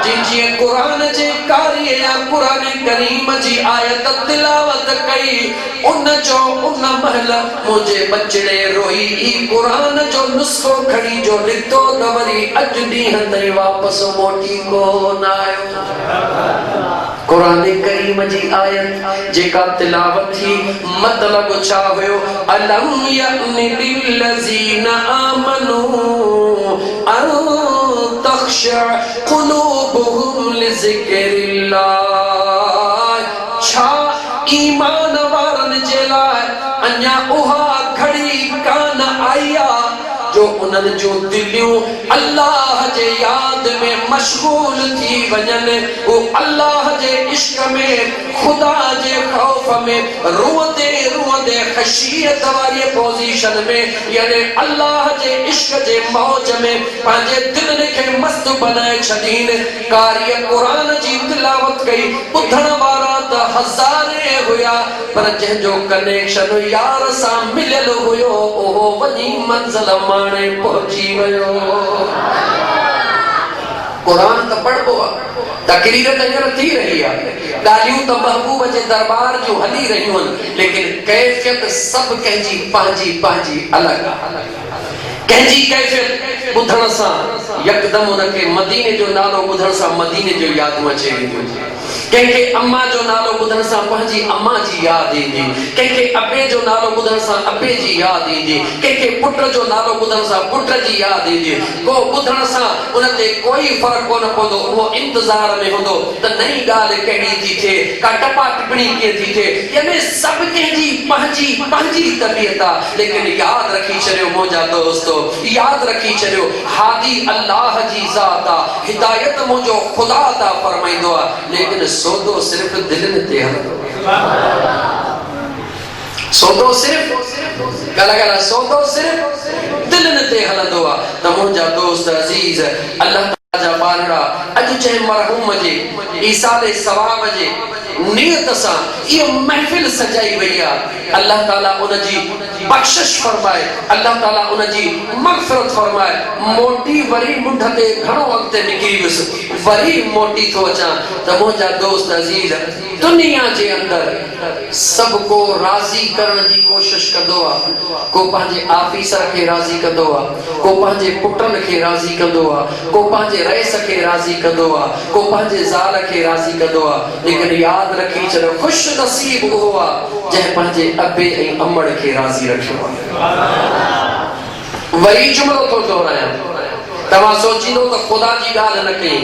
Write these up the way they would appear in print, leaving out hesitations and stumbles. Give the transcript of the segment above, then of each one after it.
जिनजी कुरान जे कारी या कुरान करीम जी आयत तिलावत कई उन जो उन महल मुझे बचड़े रोई ई कुरान जो नुस्खो खड़ी जो लिखतो दवरी अज ॾींहं ताईं वापस मोटी कोन आयो। कुरान करीम जी आयत जेका तिलावत थी मतलब छा हुयो अलम यअनि लिल्लज़ीना आमनू अन तख़शअ क़ुलूबुहुम लिज़िक्रिल्लाह। छा ईमान वारन जे लाइ अञा उहा घड़ी कान आई आ जो उन्हनि जो दिलियूं अल्लाह जे याद में मशगूल थी वञनि, वो अल्लाह जे इश्क में खुदा जे खौफ में रोंदे रोंदे ख़शियत वारी पोजीशन में यानी अल्लाह जे इश्क जे मौज में पंहिंजे दिलनि खे मस्त बनाए छॾीनि। कारी कुरान जी तिलावत कई ॿुधण वारा त हज़ारे हुया पर जंहिंजो कनेक्शन यार सां मिलियल हुयो उहो वञी मंज़िल माणे पहुची वियो। कुरान त पढ़बो आहे, तकरीर त हींअर थी रही आहे, ॻाल्हियूं त महबूब जे दरबार जूं हली रहियूं आहिनि, लेकिन कैफ़ियत सभु कंहिंजी पंहिंजी पंहिंजी अलॻि आहे। कंहिंजी कैफ़ियत ॿुधण सां यकदम उनखे मदीने जो नालो ॿुधण सां मदीने जो यादूं अचे वेंदियूं। कंहिंखे अम्मा जो नालो ॿुधण सां पंहिंजी अम्मा जी यादि ईंदी, कंहिंखे अबे जो नालो ॿुधण सां अबे जी यादि ईंदी, कंहिंखे पुट जो नालो ॿुधण सां पुट जी यादि ईंदी। को ॿुधण सां उन ते कोई फ़र्क़ु कोन पवंदो, उहो इंतज़ार में हूंदो त नई ॻाल्हि कहिड़ी थी थिए, का टपा टिप्पणी कीअं थी थिए। यानी सभु कंहिंजी पंहिंजी पंहिंजी तबियत आहे, लेकिन यादि रखी छॾियो मुंहिंजा दोस्तो, यादि रखी छॾियो हादी अल्लाह जी ज़ात आहे, हिदायत मुंहिंजो ख़ुदा अता फरमाईंदो आहे, लेकिन सौदो सिर्फ दिलनि ते हलंदो। सौदो सिर्फ गला सौदो सिर्फ दिलनि ते हलंदो आहे। त मुंहिंजा दोस्त अज़ीज़ अल्लाह ताला जा ॿारड़ा अॼु जे मरहूम जे ईसाले सवाब जे नियत सां इहो महफ़िल सजाई वई आहे। अल्लाह ताला उनजी बख़्शिश फरमाए, अल्लाह ताला उनजी मग़फ़िरत फरमाए। मोटी वरी मुंढ ते घणो वक़्तु निकिरी वियुसि, वरी मोटी थो अचां त मुंहिंजा दोस्त अज़ीज़ दुनिया जे अंदरि सभु को राज़ी करण जी कोशिश कंदो आहे। को पंहिंजे आफ़ीसर खे राज़ी कंदो आहे, को पंहिंजे पुटनि खे राज़ी कंदो आहे, को पंहिंजे रईस खे राज़ी कंदो आहे, को पंहिंजे ज़ाल खे राज़ी कंदो आहे, लेकिन यादि रखी छॾियो ख़ुशि नसीब उहो आहे जंहिं पंहिंजे अबे ऐं अमड़ खे राज़ी रखियो आहे। वरी जुमिलो थो दोहरायां, तव्हां सोचींदो त ख़ुदा जी ॻाल्हि न कई,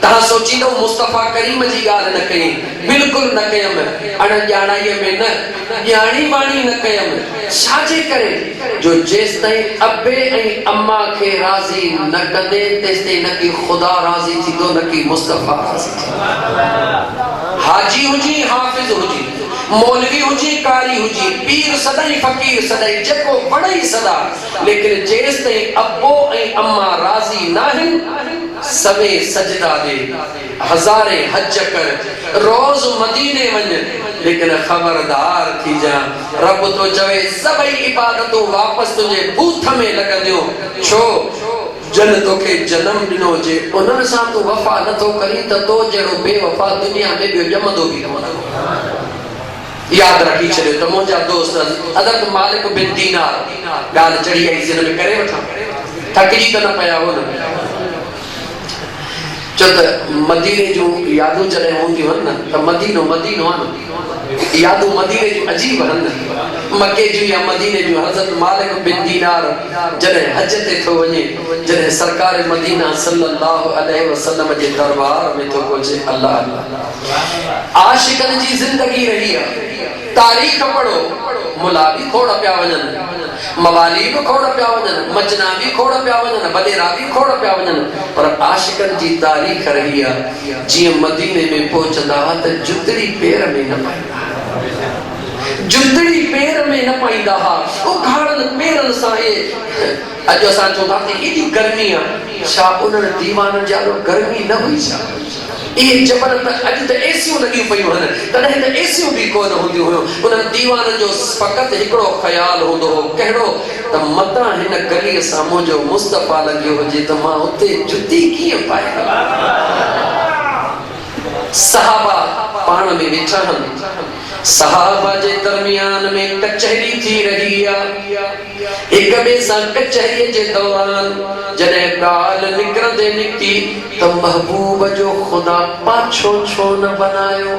तव्हां सोचींदो मुस्तफ़ा करीम जी ॻाल्हि न कई, बिल्कुलु न कयमि। अणॼाणाईअ में न ॼाणी वाणी न कयमि, छाजे करे जो जेसि ताईं अबे ऐं अम्मा खे राज़ी न कंदे तेसि ताईं न की ख़ुदा राज़ी थींदो, न की मुस्तफ़ा राज़ी थींदो। हाजी हुजी हाफ़िज़ हुजी, मौलवी हुजी कारी हुजी, पीर सदाई फ़कीर सदाई जेको वड़ई सदा, लेकिन जेसि ताईं अबो ऐं अम्मा राज़ी न आहिनि सवे सजदा दे, हज़ारे हज कर, रोज़ मदीने वञ, लेकिन खबरदार थी जा रब तो चवे सभई इबादतूं वापसि तुंहिंजे बूथ में लॻंदियूं। छो जन तोखे जनम ॾिनो जे उन्हनि सां तूं वफ़ा नथो करी त तो जहिड़ो बेवफ़ा दुनिया में ॿियो ॼमंदो बि कोन। यादि रखी छॾियो त मुंहिंजा दोस्त हज़रत मालिक बिन दीनार ॻाल्हि चढ़ी आई ज़िन में करे वठां, थकिजी त न पिया हो न। छो त मदीने जूं यादूं जॾहिं हूंदियूं आहिनि न त मदीनो मदीनो आहे न, यादूं मदीने जूं अजीब आहिनि। मके जूं या मदीने जूं हज़रत मालिक बिन दीनार जॾहिं हज ते थो वञे, जॾहिं सरकार मदीना सल्लल्लाहु अलैहि वसल्लम जे दरबार में थो पहुचे, अल्लाह अल्लाह आशिकनि जी ज़िंदगी रही आहे। तारीख़ पढ़ो, मुला बि खोड़ पिया वञनि, मवाली बि खोड़ पिया वञनि, मजना बि खोड़ पिया वञनि, बलेरा बि खोड़ पिया वञनि, पर आशिकनि जी तारीख़ रही आहे। जीअं मदीने में पहुचंदा हुआ त जुतड़ी पेर में न पाईंदा, जुतड़ी पेर में न पाईंदा हुआ, उघाड़नि पेरनि सां। अॼु असां चऊं था त एॾी गर्मी आहे, छा उन्हनि दीवाननि जा गर्मी न हुई छा? इहे जबल त अॼु त एसियूं लॻियूं पयूं आहिनि, तॾहिं त एसियूं बि कोन हूंदियूं हुयूं। उन्हनि दीवाननि जो फ़क़ति हिकिड़ो ख़्यालु हूंदो हो, कहिड़ो त मतां हिन गलीअ सां मुंहिंजो मुस्तफ़ा लॻियो हुजे त मां उते जुती कीअं पाए। सहाबा पाण में वेठा आहिनि। सहाबा जे दरमियान में कचहरी थी रही आहे। एक ॿिए सां कचहरीअ जे दौरान जॾहिं ॻाल्हि निकिरंदे निकिती त महबूब जो ख़ुदा पाछो छो न बनायो।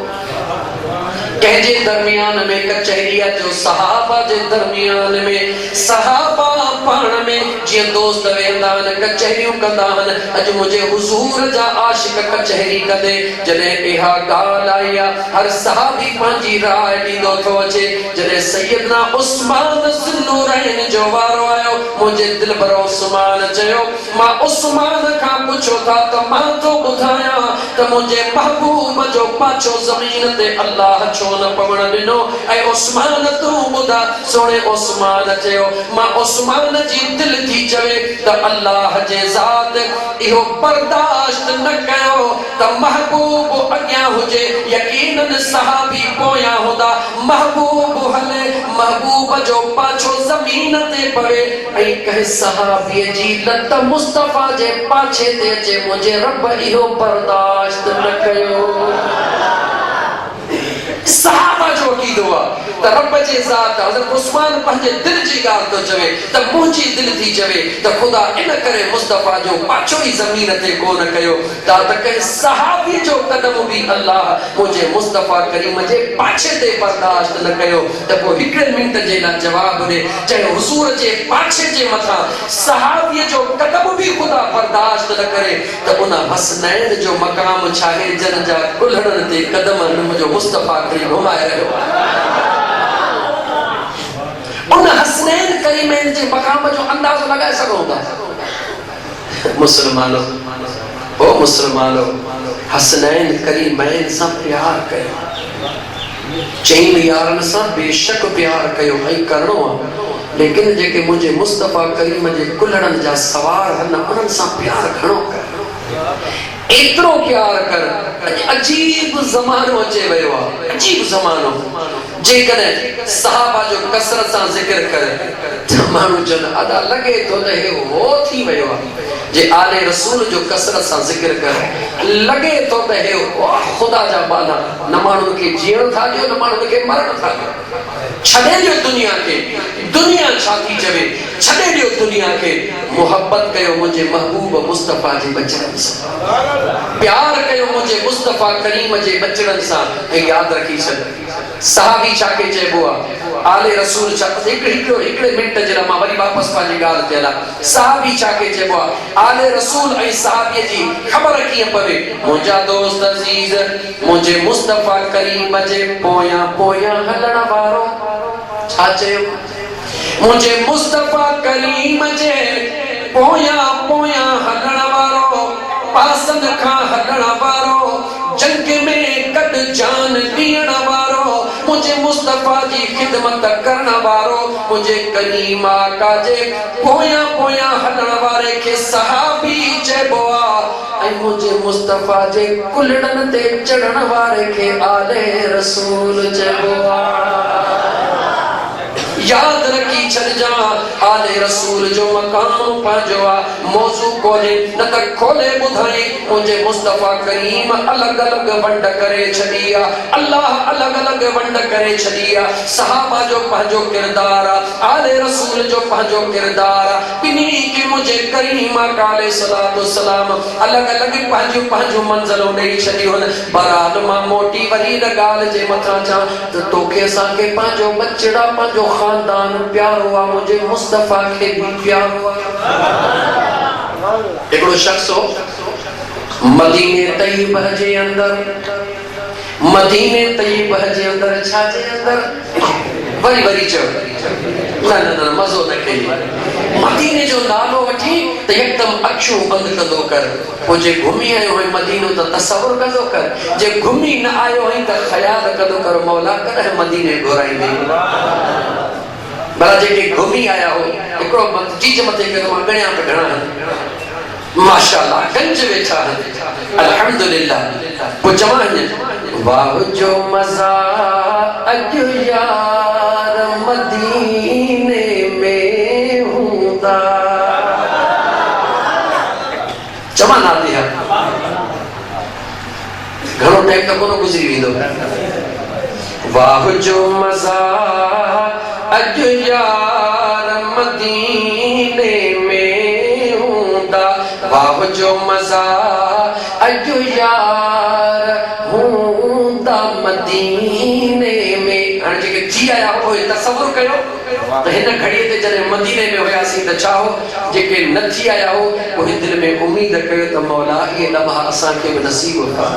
कंहिंजे दरमियान में कचहरीअ जो सहाबा जे दरमियान में सहाबा पाण में जीअं दोस्त वेंदा आहिनि कचहरियूं कंदा आहिनि। अॼु मुंहिंजे हुज़ूर जा आशिक कचहरी कंदे जॾहिं इहा ॻाल्हि आई आहे हर सहाबी पंहिंजी राय ॾींदो थो अचे। जॾहिं सैयदना उस्मान ज़ुन्नूरैन जो वारो आयो मुंहिंजे दिलबर उस्मान चयो मां उस्मान खां पुछो था त मां थो ॿुधायां त मुंहिंजे महबूब जो पाछो ज़मीन ते अल्लाह छो न पवण ॾिनो। ऐं उस्मान तूं ॿुधा सोणे उस्मान चयो मां उस्मान जी दिल थी चवे त अल्लाह जे ज़ात इहो बर्दाश्त न कयो त महबूब अॻियां हुजे। यकीनन सहाबी पोयां हूंदा। महबूब हले महबूब जो पाछो ज़मीन ते पवे ऐं कंहिं सहाबीअ जी लत मुस्तफ़ा जे पाछे ते अचे मुंहिंजे रब इहो बर्दाश्त न कयो। सहाबा जो अक़ीदो आहे त रब जे ज़ात हज़रत उस्मान पंहिंजे दिल जी ॻाल्हि थो चवे त मुंहिंजी दिल थी चवे त ख़ुदा इन करे मुस्तफ़ा जो पाछो ई ज़मीन ते कोन कयो त कंहिं सहाबी जो क़दम बि अल्लाह मुंहिंजे मुस्तफ़ा करीम जे पाछे ते बर्दाश्त न कयो। त पोइ हिकिड़े मिंट जे लाइ जवाब ॾे चए हुज़ूर जे पाछे जे मथां सहाबीअ जो क़दम बि ख़ुदा बर्दाश्त न करे त उन हसनैन जो मक़ाम छा आहे जन जा कुल्हड़नि ते क़दम मुंहिंजो मुस्तफ़ा घुमाए रहियो आहे। उन हसनैन करीमैन जे मक़ाम जो अंदाज़ो लॻाए सघूं था। मुस्लमानो ओ मुस्लमानो हसनैन करीमैन सां प्यार कयो। चईं यारनि सां बेशक प्यार कयो ऐं करणो आहे लेकिन जेके मुंहिंजे मुस्तफ़ा करीम जे कुल्हड़नि जा सवार आहिनि उन्हनि सां प्यार घणो कर। एतिरो प्यार कर। अजीब ज़मानो अचे वियो आहे। अजीब ज़मानो जेकॾहिं सहाबा जो कसरत सां ज़िक्र करे त माण्हू जन अदा लॻे थो त हे हो थी वियो आहे। जे आले रसूल जो कसरत सां ज़िक्र करे लॻे थो त हे ख़ुदा जा बाला न माण्हुनि खे जीअण था ॾियो न माण्हुनि खे मरण था ॾियो। छॾे ॾियो दुनिया खे। दुनिया छा थी चवे छॾे ॾियो दुनिया खे। मोहब्बत कयो मुंहिंजे महबूब मुस्तफ़ा जे बचड़नि सां। प्यार कयो मुंहिंजे मुस्तफ़ा करीम जे बचड़नि सां। ऐं यादि रखी छॾ सहाबी छा के चइबो आहे आले रसूल छा हिकिड़े मिंट जे लाइ मां वरी वापसि पंहिंजी ॻाल्हि ते हलां। सहाबी छा के चइबो आहे आले रसूल ऐं सहाबीअ जी ख़बर कीअं पवे। मुंहिंजा दोस्त अज़ीज़ मुंहिंजे मुस्तफ़ा करीम जे पोयां पोयां हलण वारो छा चयो मुंहिंजे मुस्तफ़ा करीम जे पोयां पोयां हलण वारो पासनि खां हलण वारो जंग में गॾु जान ॾियण वारो मुंहिंजे मुस्तफ़ा जी ख़िदमत करण वारो मुंहिंजे करीम आका जे पोयां पोयां हलण वारे खे सहाबी चइबो आहे। ऐं मुंहिंजे मुस्तफ़ा जे कुल्हड़नि ते चढ़ण वारे खे आले रसूल चइबो आहे। याद रखी छॾिजा आले रसूल जो मक़ाम पंहिंजो आहे। मौज़ू खोले न त खोले ॿुधाई मुंहिंजे मुस्तफ़ा करीम अलॻि अलॻि वंड करे छॾी आहे। अल्लाह अलॻि अलॻि वंड करे छॾी आहे। सहाबा जो पंहिंजो किरदार आहे आले रसूल जो पंहिंजो किरदार आहे। ॿिन्ही खे मुंहिंजे करीम काले सलातो सलाम अलॻि अलॻि पंहिंजूं पंहिंजूं मंज़िलूं ॾेई छॾियूं आहिनि। बहरहाल मां मोटी वरी इन ॻाल्हि जे मथां चवां त तोखे असांखे पंहिंजो बचड़ा पंहिंजो खानदान प्यारो आहे मुंहिंजे मुस्तफ़ा खे भी प्यारो आहे। हिकिड़ो शख्स हो मदीने तैयबह जे अंदर छा जे अंदर वरी वरी चयो न मज़ो न कई। मदीने जो नालो वठी त यकदम अखियूं बंदि कंदो कर। पोइ जे घुमी आयो है मदीनो त तसवुर कंदो कर। जे घुमी न आयो है त ख़याल कंदो कर मौला कॾहिं मदीने घुराईंदे। भला जेके घुमी आया हो हिकिड़ो चीज मथे कयो मां गणिया त घणा माशाअल्लाह गंज वेठा अल्हम्दुलिल्लाह। पोइ चवां वाह जो मज़ा अॼु यार मदीने में हूंदा। चवां ना दिया घणो थोरो टाइम तक कोन गुज़री वेंदो। वाह जो मज़ा अॼु यार मदीने में हूंदा, वाह जो मज़ा अॼु यार हूंदा मदीने में। हाणे जेके जी आया पोइ तसवुर कयो त हिन घड़ीअ ते जॾहिं मदीने में हुयासीं त छा हो, जेके न जी आया हो उहे दिलि में उम्मीद कयो त मौला इहे लम्हा असांखे बि नसीब था।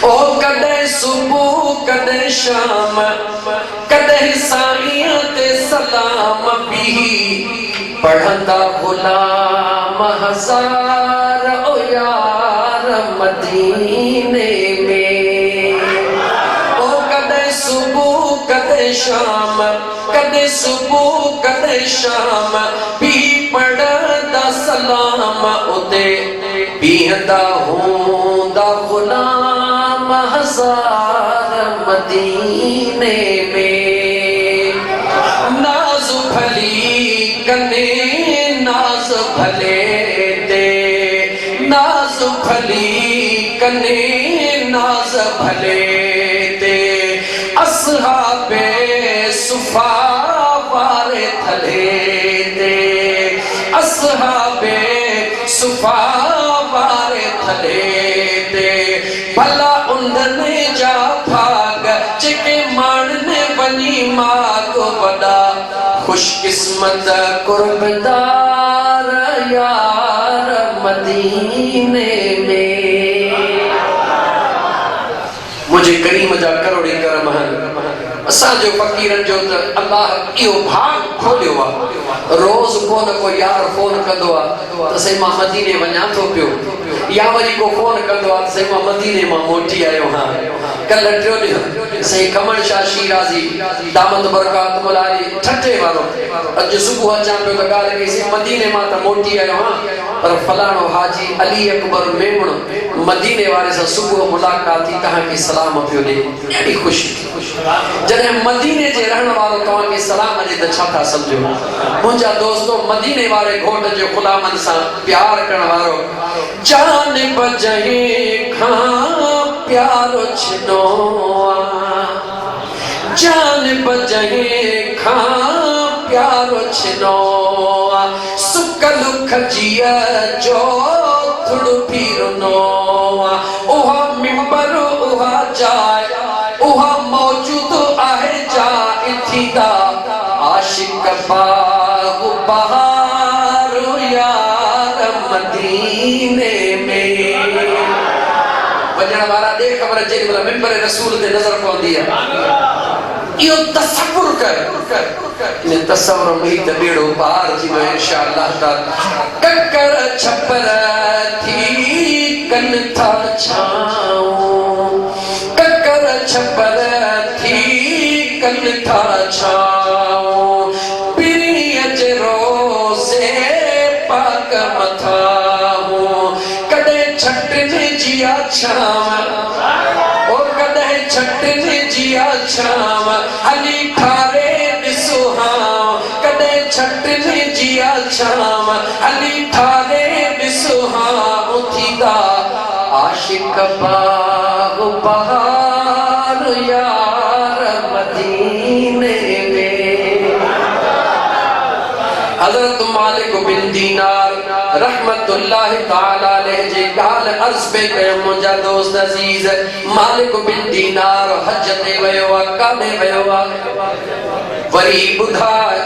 ओ कॾहिं सुबुह कॾहिं शाम कॾहिं साईं ते सलाम बि पढ़ंदा गुलाम हज़ार ओ यार मदीने में। ओ कॾहिं सुबुह कॾहिं शाम कॾहिं सुबुह कॾहिं शाम बि पढ़ंदा सलाम उते बीहंदा हूंदा गुलाम हज़ार मदीने में। नाज़ भली कने नाज़ भले दे, नाज़ भली कने नाज़ भले दे, असहाबे सुफा वारे थले दे, असहाबे सुफा वारे थले दे। भला उन्हनि जा भाग जेके माणने वनी माग वॾा खुशकिस्मत कुर्बदार यार मदीने में। मुझे करीम जा करोड़े करम आहिनि। असांजो फ़क़ीरनि जो त अल्लाह इहो भाग खोलियो आहे। रोज़ को न को यार फोन कंदो आहे त साईं मां मदीने वञा थो पियो, या वरी को फोन कंदो आहे त साईं मां मदीने मां मोटी आयो हां। कल टियों ॾींहुं साईं कमल शाह शिराज़ी दामत बरकात मुलारी ठठे वारो अॼु सुबुह अचां पियो त ॻाल्हि कईसीं मदीने मां त मोटी आयो हां, पर फलाणो हाजी अली अकबर मेमण मदीने वारे सां सुबुह मुलाक़ात थी, तव्हांखे सलाम पियो ॾे। ॾाढी ख़ुशी जॾहिं मदीने जे रहण वारो तव्हांखे सलाम ॾे त छा था सम्झो। मुंहिंजा दोस्तो मदीने वारे घोट जो ग़ुलामनि सां प्यार करण वारो जान बजहे खां प्यारो छिनो, जान बजहे खां प्यारो छिनो, सुकल खजिया जो थोड़ो फिरनो। उहा मिंबर उहा जाय उहा मौजूद आहे जाए थींदा आशिक बाग बहार यार मदीने में। वञण वारा ॾे ख़बर जेॾी महिल मिंबर रसूल ते नज़र पवंदी आहे इहो तसव्वुर कर। इन तसव्वुर में त बेड़ो पार थी वियो इंशाअल्लाह ताला। ककर छपर थी कन था छाऊं, ककर छपर थी कन था छाऊं, पिरीअ जे रोज़े पाक मथाऊं। कॾहिं छटनि जी छांव और कॾहिं छटनि जी छांव हली ठारे ॾिसो हां, कॾहिं छटनि जी छांव हली ठारे ॾिसो हां, उथींदा आशिक बाग बहार यार मदीने में। हज़रत मालिक बिन दीनार रहमतुल्लाह ताला अलैहि जे ॻाल्हि अर्ज़ पे कयो। मुंहिंजा दोस्त अज़ीज़ मालिक बिन दीनार हज ते वियो आहे, काॾे वियो आहे वरी ॿुधाए।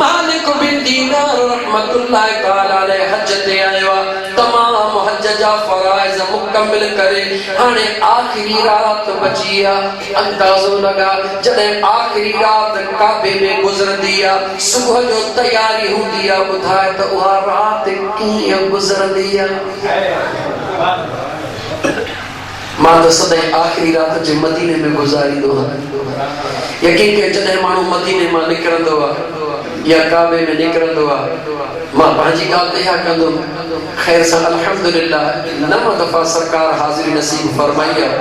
मालिक बिन दीनार रहमतुल्लाह ताला अलैहि हज ते आयो आहे, तमाम हज जा फराइज़ मुकम्मिल करे हाणे आखिरी रात बची आहे। अंदाज़ो लगा जॾहिं आखिरी रात काबे में गुज़रंदी आहे, सुबुह जो तयारी हूंदी आहे, ॿुधाए त उहा रात कीअं गुज़रंदी आहे। मां त सदाईं आखिरी रात जे मदीने में गुज़ारींदो आहियां। यकीन के जॾहिं माण्हू मदीने मां निकिरंदो आहे या काबे में निकिरंदो आहे, मां पंहिंजी ॻाल्हि त इहा कंदुमि ख़ैर सां अल्हम्दुलिल्लाह 9 दफ़ा सरकार हाज़िरी नसीब फरमाई आहे।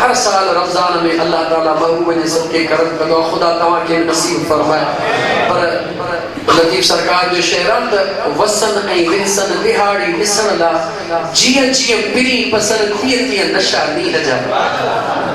हर साल रमज़ान में अल्लाह ताला महबूब जे सदके करम कंदो आहे, ख़ुदा तव्हांखे नसीब फरमाए। पर लतीफ सरकार जो शेरन वसन ऐं विहसन विहाड़ी ॾिसण ला जीअं जीअं पिरी पसंद थिए तीअं नशा नींद जा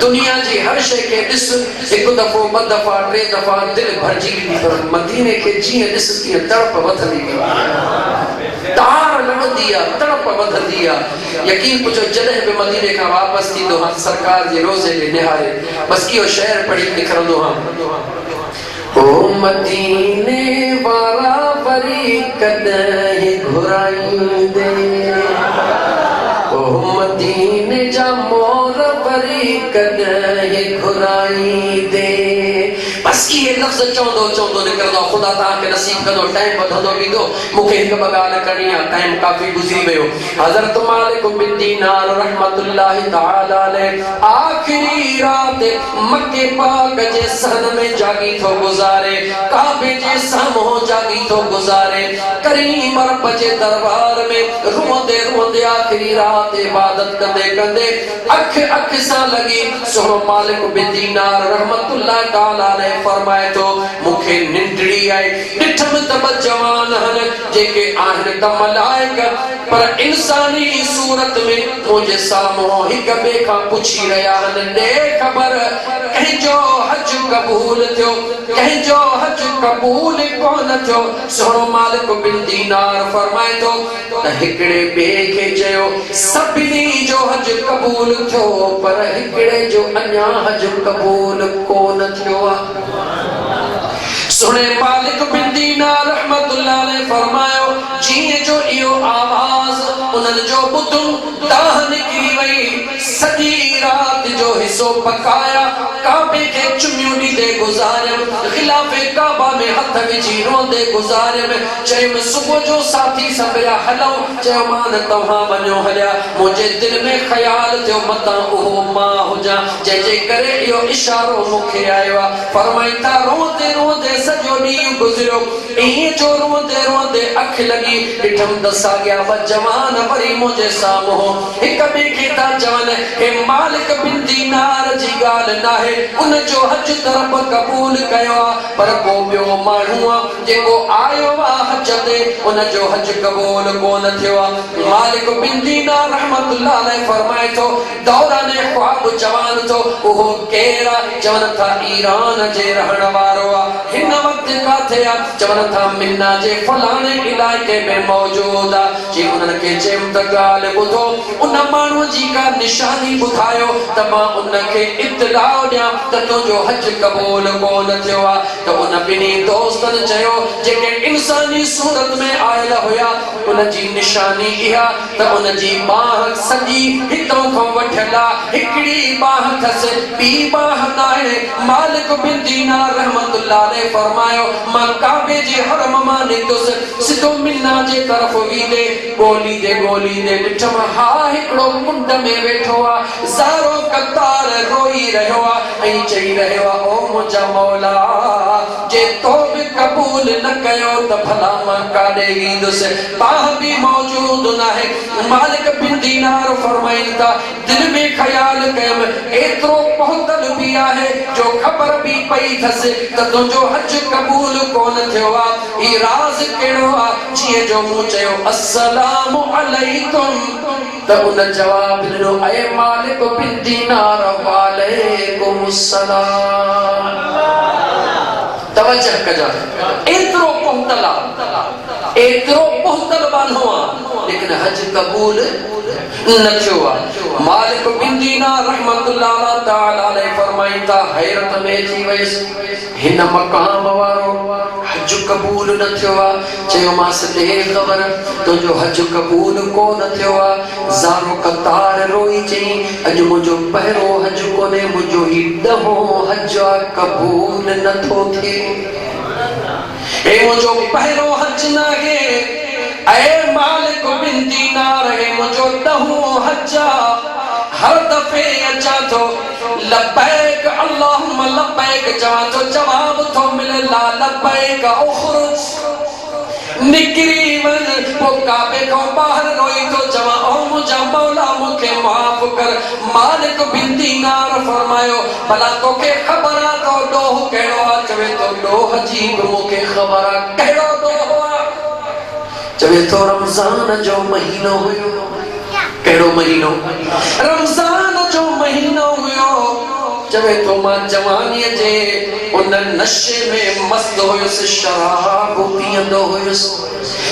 दुनिया जी हर शइ खे ॾिस हिकु दफ़ो ॿ दफ़ा टे दफ़ा दिलि भरिजी वेंदी पर मदीने खे जीअं ॾिस तीअं तड़प वधंदी वेंदी तार लॻंदी आहे तड़प वधंदी आहे यकीन पुछो जॾहिं बि मदीने खां वापसि थींदो हा सरकार जे रोज़े ॾे निहारे बसि इहो शहर पढ़ी निकिरंदो हा ओ मदीने वारा वरी कॾहिं घुराईंदे ओ मदीने जा मोर वरी कॾहिं घुराईंदे बस ये लफ्ज़ चवंदो निकिरंदो ख़ुदा तव्हांखे नसीब कंदो टाइम वधंदो वेंदो मूंखे हिकु ॿ ॻाल्हि करणी आहे टाइम काफ़ी गुज़री वियो हज़रत मालिक बिन दीनार रहमतुल्लाहि तआला अलैह आखिरी रात मक्के पाक जे सहन में जागी थो गुज़ारे काबे जे साम्हूं जागी थो गुज़ारे करीम रब जे दरबार में रोंदे रोंदे आखिरी रात इबादत कंदे कंदे अख सां लगी सोनो मालिक बिन दीनार रहमतुल्लाहि तआला अलैह फरमाए तो मूंखे निंडड़ी आहे ॾिठम त ॿ जवान आहिनि जेके आहिनि त मलाइक पर इंसानी सूरत में मुंहिंजे साम्हूं हिक ॿिए खां पुछी रहिया आहिनि ॾे ख़बर कंहिंजो हज क़बूल थियो कंहिंजो हज क़बूल कोन थियो सोनो मालिक बिन दीनार फरमाए थो त हिकिड़े ॿिए खे चयो सभिनी जो हज क़बूल थियो पर हिकिड़े जो अञा हज क़बूल कोन थियो आहे सुने मालिक बिन दीनार रहमतुल्लाह अलैह फरमायो जीअं जो इहो आवाज़ उन्हनि जो ॿुधो ताह निकिरी वई सॼी रात जो हिस्सो पकाया काबे खे चुमियूं ॾींदे गुज़ारियम ख़िलाफ़े काबा में हथ विझी रोंदे गुज़ारियम चयुमि सुबुह जो साथी सभया हलूं चयो मान तव्हां वञो हलिया मुंहिंजे दिलि में ख़्याल थियो मतां उहो मां हुजां जंहिंजे करे इहो इशारो मूंखे आयो आहे फरमाई था रोंदे रोंदे सॼो ॾींहुं गुज़रियो ईअं जो रोंदे रोंदे अखि लॻी ॾिठमि त साॻिया ॿ जवान वरी मुंहिंजे साम्हूं हिक ॿिए खे था चवनि हे मालिक बिन दीनार जी ॻाल्हि नाहे उन जो हज तरफ़ क़बूल कयो आहे पर को ॿियो माण्हू आहे जेको आयो आहे हज ते उन जो हज क़बूल कोन थियो आहे मालिक बिन दीनार रहमतुल्लाह अलैह फरमाए थो दौरान ख्वाब जवान थो उहो केरु आहे चवनि था ईरान जे रहण वारो आहे हिन वक़्तु काथे आहे चवनि था मिन्ना जे फलाणे इलाइक़े में मौजूद आहे जी उन्हनि खे चयमि त ॻाल्हि ॿुधो उन माण्हूअ जी का निशानी ॿुधायो त मां उनखे इत्तलाउ ॾियां त तुंहिंजो हज क़बूल कोन थियो आहे त उन ॿिन्ही दोस्तनि चयो जेके इंसानी सूरत में आयल हुया उन जी निशानी इहा त उन जी बाह सॼी हितां खां वठियल आहे हिकिड़ी बाह अथसि ॿी बाह नाहे मालिक बिन दीनार रहमतुल्लाह अलैह फरमायो मां काबे जे हरम मां निकतुसि सिधो मिन्ना जे तरफ़ वीदे ॻोल्ही दे ॾिठमि हा हिकिड़ो कुंड में वेठो आहे ज़ारो कतार रोई रहियो आहे ऐं चई रहियो आहे ओ मुंहिंजा मौला जे तो बि क़बूल न कयो त भला मां काॾे वेंदुसि बाह बि मौजूद नाहे मालिक बिन दीनार फरमाइनि था दिलि में ख़्याल कयमि एतिरो पहुतल बि आहे जो ख़बर बि पई अथसि त तुंहिंजो हज क़बूल कोन थियो आहे ही राज़ कहिड़ो आहे जीअं जो मूं चयो अस्सलामु अलैकुम त उन जवाब ॾिनो ऐ मालिक बिन दीनार वालेकुम अस्सलाम तवज्जो कजो एतिरो पहुतल आहे एतिरो पहुतल बानो आहे लेकिन हज क़बूल न थियो आहे मालिक बिन दीनार रहमतुल्लाह तआला अलैह फरमाइनि था हैरत में थी वयसि हिन मक़ाम वारो हज क़बूल न थियो आहे चयोमांसि ॾे ख़बर तुंहिंजो हज क़बूल कोन थियो आहे ज़ारो कतार रोई चई अॼु मुंहिंजो पहिरों हज कोन्हे मुंहिंजो ही ॾहों हज आहे क़बूल नथो थिए हे मुंहिंजो पहिरों हज नाहे ऐ मालिक बिन दीनार हे मुंहिंजो ॾहों हज आहे हर दफ़े अचां थो लब्बैक अल्लाहुम्मा लब्बैक चवां थो जवाब थो मिले ला लब्बैक उख़रुज निकिरी वञ पोइ काबे खां ॿाहिरि रोई थो चवां ओ मुंहिंजा मौला मूंखे माफ़ कर मालिक बिन दीनार फरमायो भला तोखे ख़बर आहे तो ॾोह कहिड़ो आहे चवे थो ॾोह जी बि मूंखे ख़बर आहे कहिड़ो चवे तो रमज़ान जो महीनो हुयो, कहिड़ो महीनो? रमज़ान जो महीनो हुयो। चवे तो मां जवानीअ जे उन नशे में मस्त हुयुसि, शराब पीअंदो हुयुसि।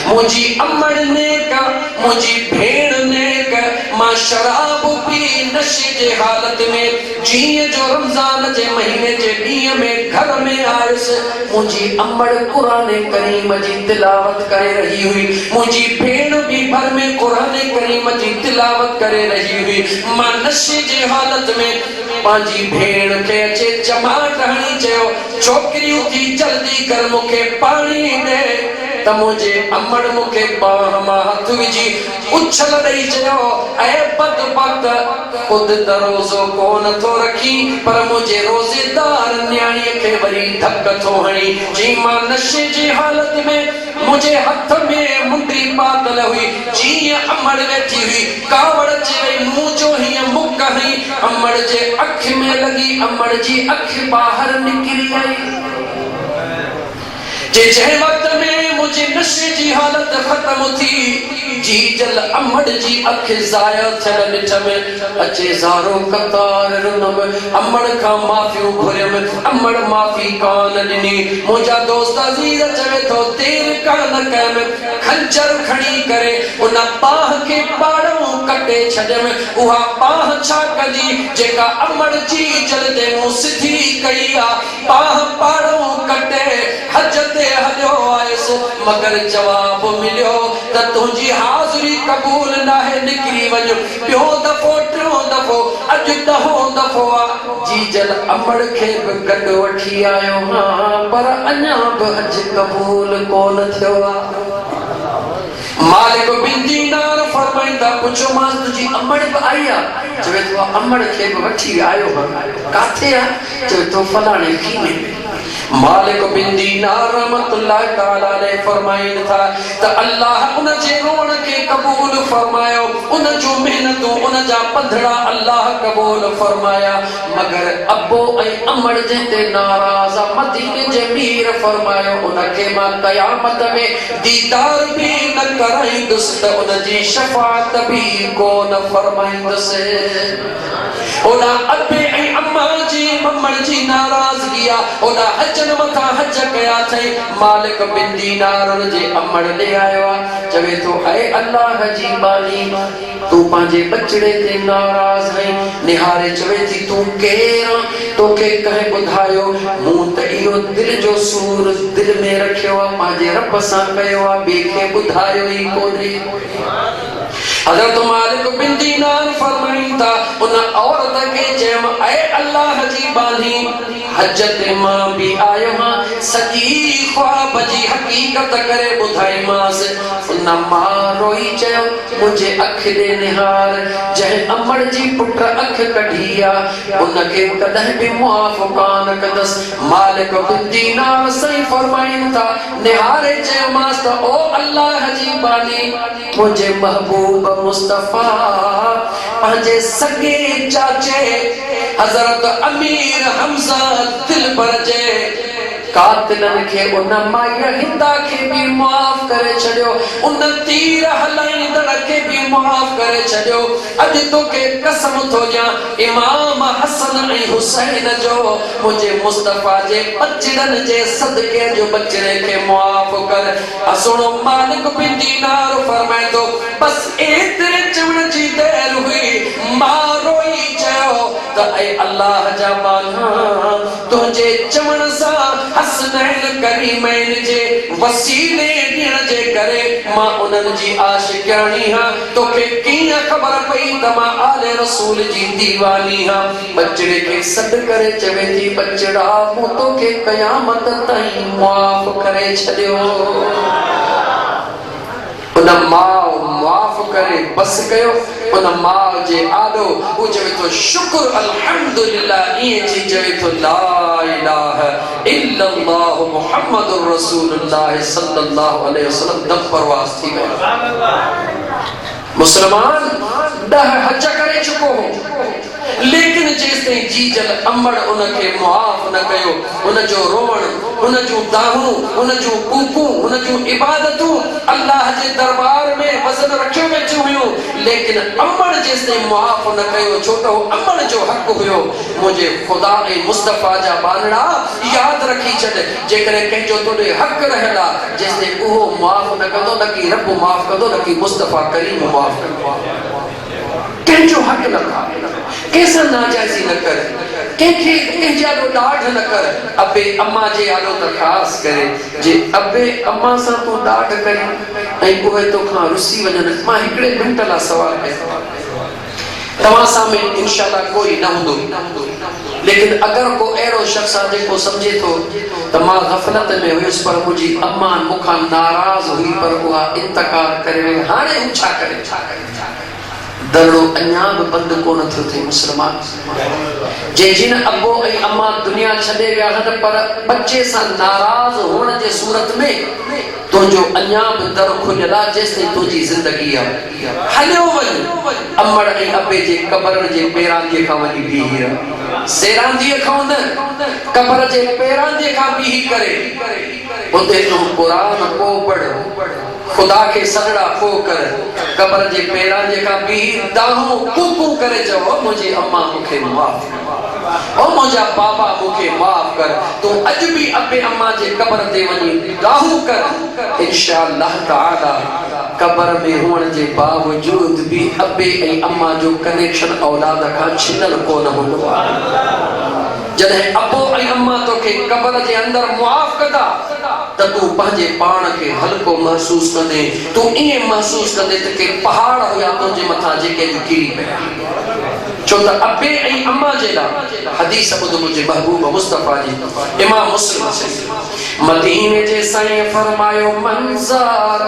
मुंहिंजी अमड़ नेक, मुंहिंजी भेण नेक, मां शराब पी नशे जे हालत में जीअं जो रमज़ान जे महीने जे ॾींहं में घर में आयुसि, मुंहिंजी अमड़ क़ुरान करीम जी तिलावत करे रही हुई, मुंहिंजी भेण भी घर में क़ुरान करीम जी तिलावत करे रही हुई। मां नशे जे हालत में पंहिंजी भेण खे अचे चमाट हणी चयो, छोकिरियूं थी जल्दी कर मूंखे पाणी ॾे। त मुंहिंजे अमड़ मूंखे बाह मां हथ विझी उछल ॾेई चयो, ऐ बदबख्त, ख़ुदि त रोज़ो कोन थो रखी पर मुंहिंजे रोज़ेदार न्याणीअ खे वरी धक थो हणी। जी मां नशे जी हालत में मुंहिंजे हथ में मुंडी पातल हुई, जीअं अमड़ वेठी हुई कावड़ अची वई, मुंहुं जो हीअं मुक हई, अमड़ जे अख में लगी, अमड़ जी अख ॿाहिरि निकिरी आई। जंहिं वक़्त में मुंहिंजे नशे जी हालत ख़त्म थी, जी जल अमड़ जी अख ज़ाया थियल ॾिठमि, अचे ज़ारो कतार रुनम, अमड़ खां माफ़ियूं घुरियम, अमड़ माफ़ी कान ॾिनी। मुंहिंजा दोस्त अज़ीज़ चवे थो देर कान कयमि, खंजर खणी करे उन बाह खे पाड़ो कटे छॾियमि। उहा बाह छा कंदी जेका अमड़ जी जल ते मूं सिधी कई आहे, बाह पाड़ो कटे हज ते हलियो आयुसि, मगर जवाब मिलियो त तुंहिंजी हाज़िरी क़बूल नाहे, निकिरी वञ। ॿियो दफ़ो, टियों दफ़ो, अॼु ॾहों दफ़ो आहे। जी जल अमड़ खे बि गॾु वठी आयो हां, पर अञा बि हज क़बूल कोन थियो आहे। मालिक बिन दीनार फरमाईंदा, पुछो मां तुंहिंजी अमड़ बि आई आहे? चवे थो अमड़ खे बि वठी आयो हां। काथे आहे? चवे थो फलाणे खीने में। मालिक बिन दीनार रहमतुल्लाह तआला अलैहि फरमाइनि था त अल्लाह उन जे रोण खे क़बूल फरमायो, उन जो मेहनतूं, उन जा पंधड़ा अल्लाह क़बूल फरमाया। मगर अबो ऐं अमड़ जे ते नाराज़ मदीने जे मीर फरमायो, उन खे मां क़यामत में दीदार भी न कराईंदुसि त उन जी शफाअत भी कोन फरमाईंदुसि। ओॾा अबे ऐं अम्मा जी अमड़ जी नाराज़गी आहे, ओॾा हजन मथां हज कया अथई। मालिक बिन दीनार उन जे अमड़ ॾे आयो आहे, चवे थो ऐ अल्लाह जी बानी, तूं पंहिंजे बचड़े ते नाराज़ आहीं। निहारे चवे थी तूं केरु आहीं? तोखे कंहिं ॿुधायो? मूं त इहो दिलि जो सूर दिलि में रखियो आहे, पंहिंजे रब सां कयो आहे, ॿिए खे ॿुधायो ई कोन्हे। हज़रत मालिक बिन दीनार फरमाईनि था, उन औरत खे चयमि ऐ अल्लाह जी बानी, हज ते मां भी आयो हां, सॼी ख्वाब जी हक़ीक़त करे ॿुधाईमांसि। उन मां रोई चयो, मुंहिंजे अख ॾे निहार, जंहिं अमड़ जी पुट अख कढी आहे उनखे कॾहिं बि मुआफ़ कान कंदसि। मालिक बिन दीनार सही फरमाइनि था, निहारे चयोमांसि त ओ अल्लाह जी बानी, मुंहिंजे महबूब मुस्तफ़ा पंहिंजे सॻे चाचे हज़रत अमीर हमज़ा दिलबर जे कातिलन खे उन माईअ हिंदा खे भी माफ़ करे छॾियो, उन तीर हलाईंदड़ खे भी माफ़ करे छॾियो। अॼु तोखे कसम थो ॾियां, इमाम हसन ऐं हुसैन जो, मुंहिंजे मुस्तफ़ा जे बचड़नि जे सदके जो बचड़े खे माफ़ कर। असुणो मालिक बिन दीनार फरमाए थो, बस एतिरे चवण जी देर हुई, मां रोई चयो त ऐ अल्लाह जा बाना, तुंहिंजे चवण सां हसनैन करीमैन जे वसीले ॾियण जे करे मां उन्हनि जी आशिक़ानी हां। तोखे कीअं ख़बर पई त मां आले रसूल जी दीवानी हां? बचड़े खे सॾु करे चवे थी, बचड़ा मूं तोखे क़यामत ताईं मुआफ़ करे छॾियो। उन माउ माफ़ करे बस कयो। उन माउ जे आॾो हू चवे थो शुक्र अल्हम्दुलिल्लाह, ईअं चई चवे थो ला इलाहा इल्लल्लाह मुहम्मदुर रसूलुल्लाह सल्लल्लाहु अलैहि वसल्लम। दम परवाज़ थी वियो। मुसलमान 10 हज करे चुको हो, लेकिन जेसि जी जल अमड़ उनखे मुआफ़ न कयो, उनजो रोवण, उनजूं दाहूं, उनजूं कूकूं, उनजूं इबादतूं अल्लाह जे दरबार में वज़न रखियो वेठियूं हुयूं, लेकिन अमड़ जेसि मुआफ़ न कयो, छो त अमड़ जो हक़ हुयो। मुझे खुदा ऐं मुस्तफ़ा जा बानड़ा याद रखी छॾ, जेकॾहिं कंहिंजो तोॾे हक़ रहियल आहे, जेसि उहो मुआफ़ न कंदो, न की रब माफ़ कंदो, न की मुस्तफ़ा करीम माफ़ कंदो। कंहिंजो हक़ न खा, कंहिंसां नाजाइज़ी न कर, कंहिंखे कंहिंजे आॾो ॾाढ न कर। अबे अम्मा जे आॾो त ख़ासि करे, जे अबे अम्मा सां तूं ॾाढ करी ऐं उहे तोखां रुसी वञनि। मां हिकिड़े मिंट लाइ सवाल कयां, तव्हां सामने इंशाअल्लाह कोई न हूंदो, लेकिन अगर को अहिड़ो शख्स आहे जेको सम्झे थो त मां ग़फ़लत में हुयुसि, पर मुंहिंजी अम्मा मूंखां नाराज़ हुई, पर उहा इंतकार करे वई, हाणे हू छा करे? दड़ो अञा बि बंदि कोन थियो थिए मुस्लमान। जे जिन अबो ऐं अम्मा दुनिया छॾे विया आहिनि, पर बच्चे सां नाराज़ हुअण जे सूरत में तुंहिंजो अञा बि दर खुलियल आहे, जेसि ताईं तुंहिंजी ज़िंदगी आहे। हलियो वञ अमड़ ऐं अबे जे क़बर जे पेरांदीअ खां वञी बीही रह, सेरांदीअ खां न, क़बर जे पेरांदीअ खां बीही करे उते तूं क़ुरान को पढ़, खुदा के सजड़ा को कर, क़बर जे पेरांदीअ खां बीही दाहूं कूकू करे चओ, मुंहिंजी अम्मा मूंखे माफ़ कर, ओ मुंहिंजा बाबा मूंखे माफ़ कर। तूं अॼु बि अबे अम्मा जे क़बर ते वञी दाहूं कर, इंशाअल्लाह ताला क़बर में हुअण जे बावजूद भी अबे ऐं अम्मा जो कनेक्शन औलाद खां छिनल कोन हूंदो आहे। जॾहिं अबो ऐं अम्मा तोखे क़बर जे अंदर मुआफ़ कंदा त तूं पंहिंजे पाण खे हल्को महसूस कंदे, तूं ईअं महसूस कंदे त के पहाड़ हुया तुंहिंजे मथां जेके किरी पिया। छो त अबे ऐं अम्मा जे लाइ हदीस ॿुध मुंहिंजे महबूब मुस्तफ़ा जी, इमाम मुस्लिम मदीने जे साईं फरमायो, मंज़र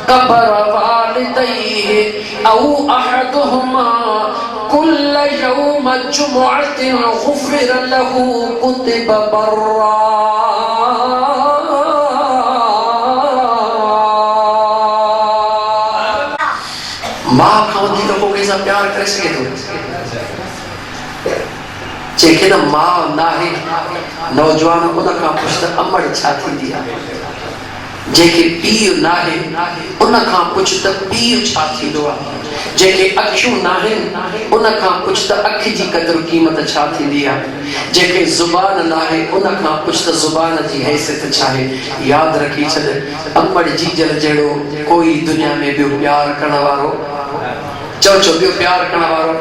क़बर वालिदैहि औ अहदुहुमा कुल्ल यौम जुमुअतिन गुफ़िर लहू कुतिब बर्रा। मां खां वधीक को कंहिंसां प्यार करे सघे थो? जंहिंखे न मां नाहे, नौजवान उन खां पुछ त अमड़ छा थींदी आहे। जंहिंखे पीउ नाहे, उन खां पुछ त पीउ छा थींदो आहे। जंहिंखे अखियूं नाहिनि, उन खां पुछ त अखि जी क़दुरु क़ीमत छा थींदी आहे। जंहिंखे ज़ुबान नाहे, उन खां पुछ त ज़ुबान जी हैसियत छा आहे। यादि रखी छॾ, अमड़ जीजल जहिड़ो कोई दुनिया में ॿियो प्यार करण वारो, चओ चओ ॿियो प्यार करण वारो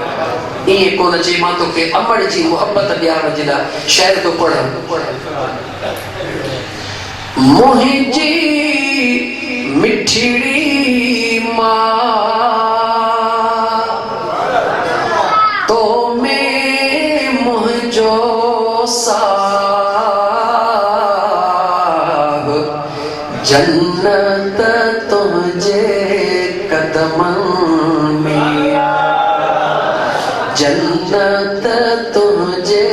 ईअं कोन चई। मां तोखे अमड़ जी मुहबत ॾियारण जे लाइ शेर थो पढ़। मुंहिंजी मिठड़ी मां तो में मुंहिंजो साह, जन्नत तुंहिंजे कदमनि में, जन्नत तुंहिंजे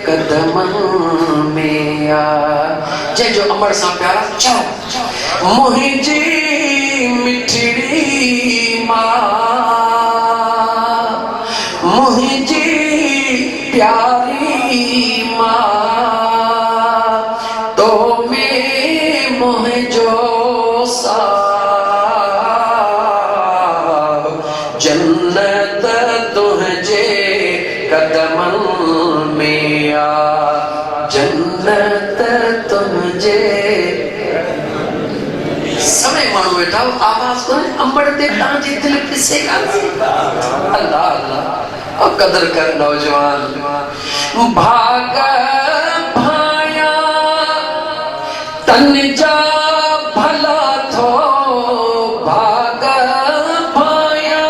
कदमनि में आ। जंहिंजो अमड़ सां प्यार चओ, मुंहिंजी मिठड़ी मां, मुंहिंजी प्यारी मां, तो में मुंहिंजो साह, जन्नत तुंहिंजे कदमनि में आ, जन्नत तुंहिंजे। समय माण्हू वेठा आवाज़ कोन्हे, अमड़ ते तव्हांजी दिलि पिसे कान थी। अल्लाह अल्लाह, और कदर कर नौजवान। भाग भाया तन जा भला थो, भाग भाया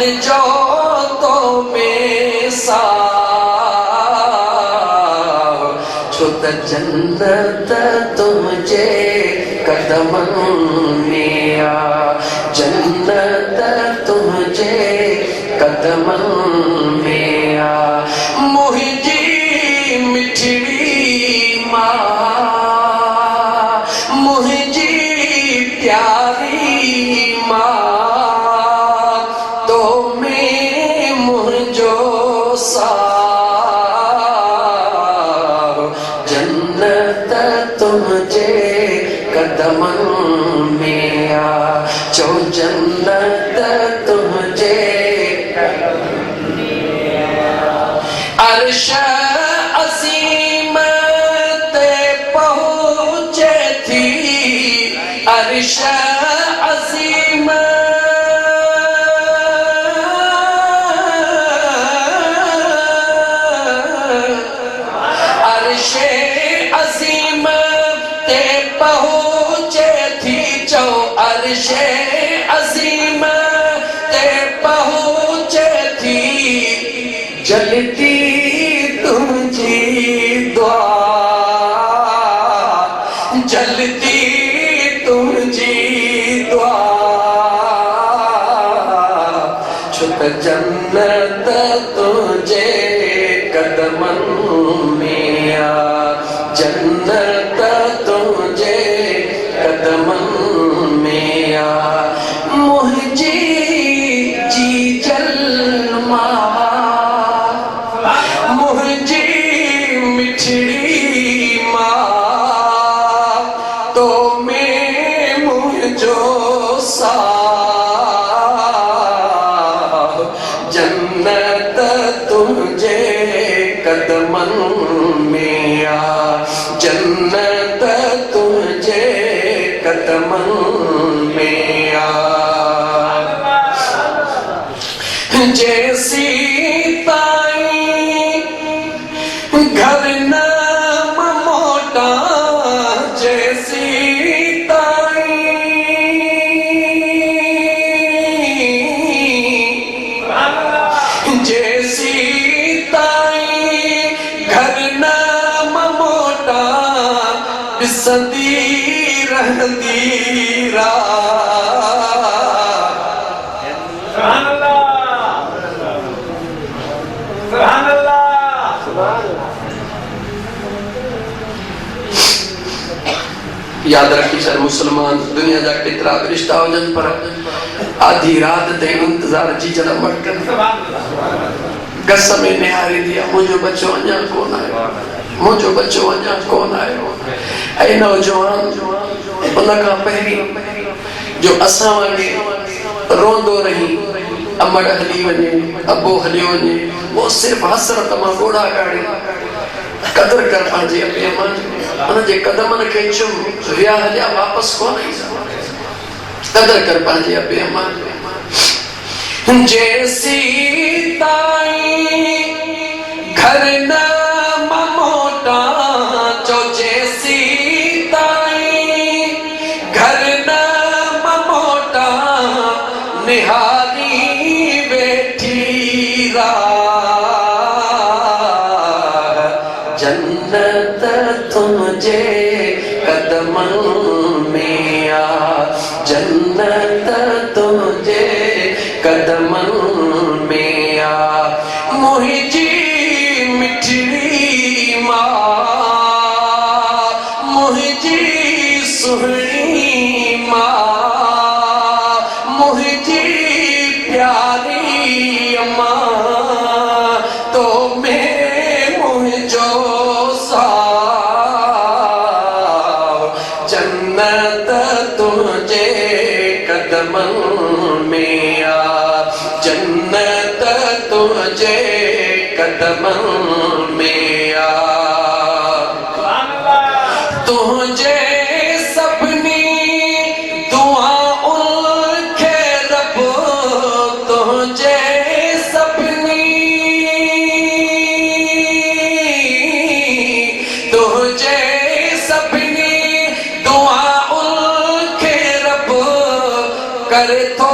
जो तो में सा जन्नत तुझे कदमन में आ, जन्नत तुझे कदमन में आ। मुझी मिठड़ी माँ, मुझी प्यारी माँ, तो मैं मुझो सा जन्नत तुझे कदमन में आ, जो जन्नत तुझे अर्श अज़ीम ते पहुँचे थी, अर्श अज़ीम अर्श अज़ीम ते पहुँचे थी, जो अर्श अज़ीम ते पहुँचे थी, जलती तुझी दुआ, जलती तुझी दुआ, छुत जन्नत तुझे कदमन में आ, जन्नत तुझे कदमन में आ। मुझे जी जलमा, मुझे मिठड़ी माँ, तो मैं मुझो सा जन्नत तुझे कदमन में आ, जन्नत तुझे कदमन में आ। जैसी ताई घर न मोटा, जैसी ताई जैसी ताई घर न मोटा, बिसदी रहती रात। याद रखी सर मुसलमान दुनिया जा केतरा रिश्ता हुजन पर आधी रात ते इंतजार जी जरा मटकन गस में निहारी दिया, मुझो बच्चो अञा कोन आयो, मुझो बच्चो अञा कोन आयो। ऐ नौजवान उन खां पहिरीं जो असां वगे रोंदो रही, अमड़ हली वञे, अबो हलियो वञे, वो सिर्फ हसरत मां गोड़ा काढ़े। कदर कर पंहिंजे अबे मां, उन जे कदमन खे चुम, विया हलिया वापस कोन ईंदा। कदर कर पंहिंजे अबे मां। जैसी ताई घर न मोटा, जो जैसी ताई घर न मोटा, निहारी बैठी राह, जन्नत तुझे कदमन में आ, जन्नत तुझे कदमन में आ। मुझी मिठड़ी माँ, मुझी सुहनी माँ, मुझी प्यारी माँ, तो मैं मुझो सा जन्नत तुझे कदमन में आ, जन्नत तुझे कदमन में आ। तुझे सपनी दुआ उनके रब, तुझे सपनी, तुझे सपनी दुआ उनके रब, करे तो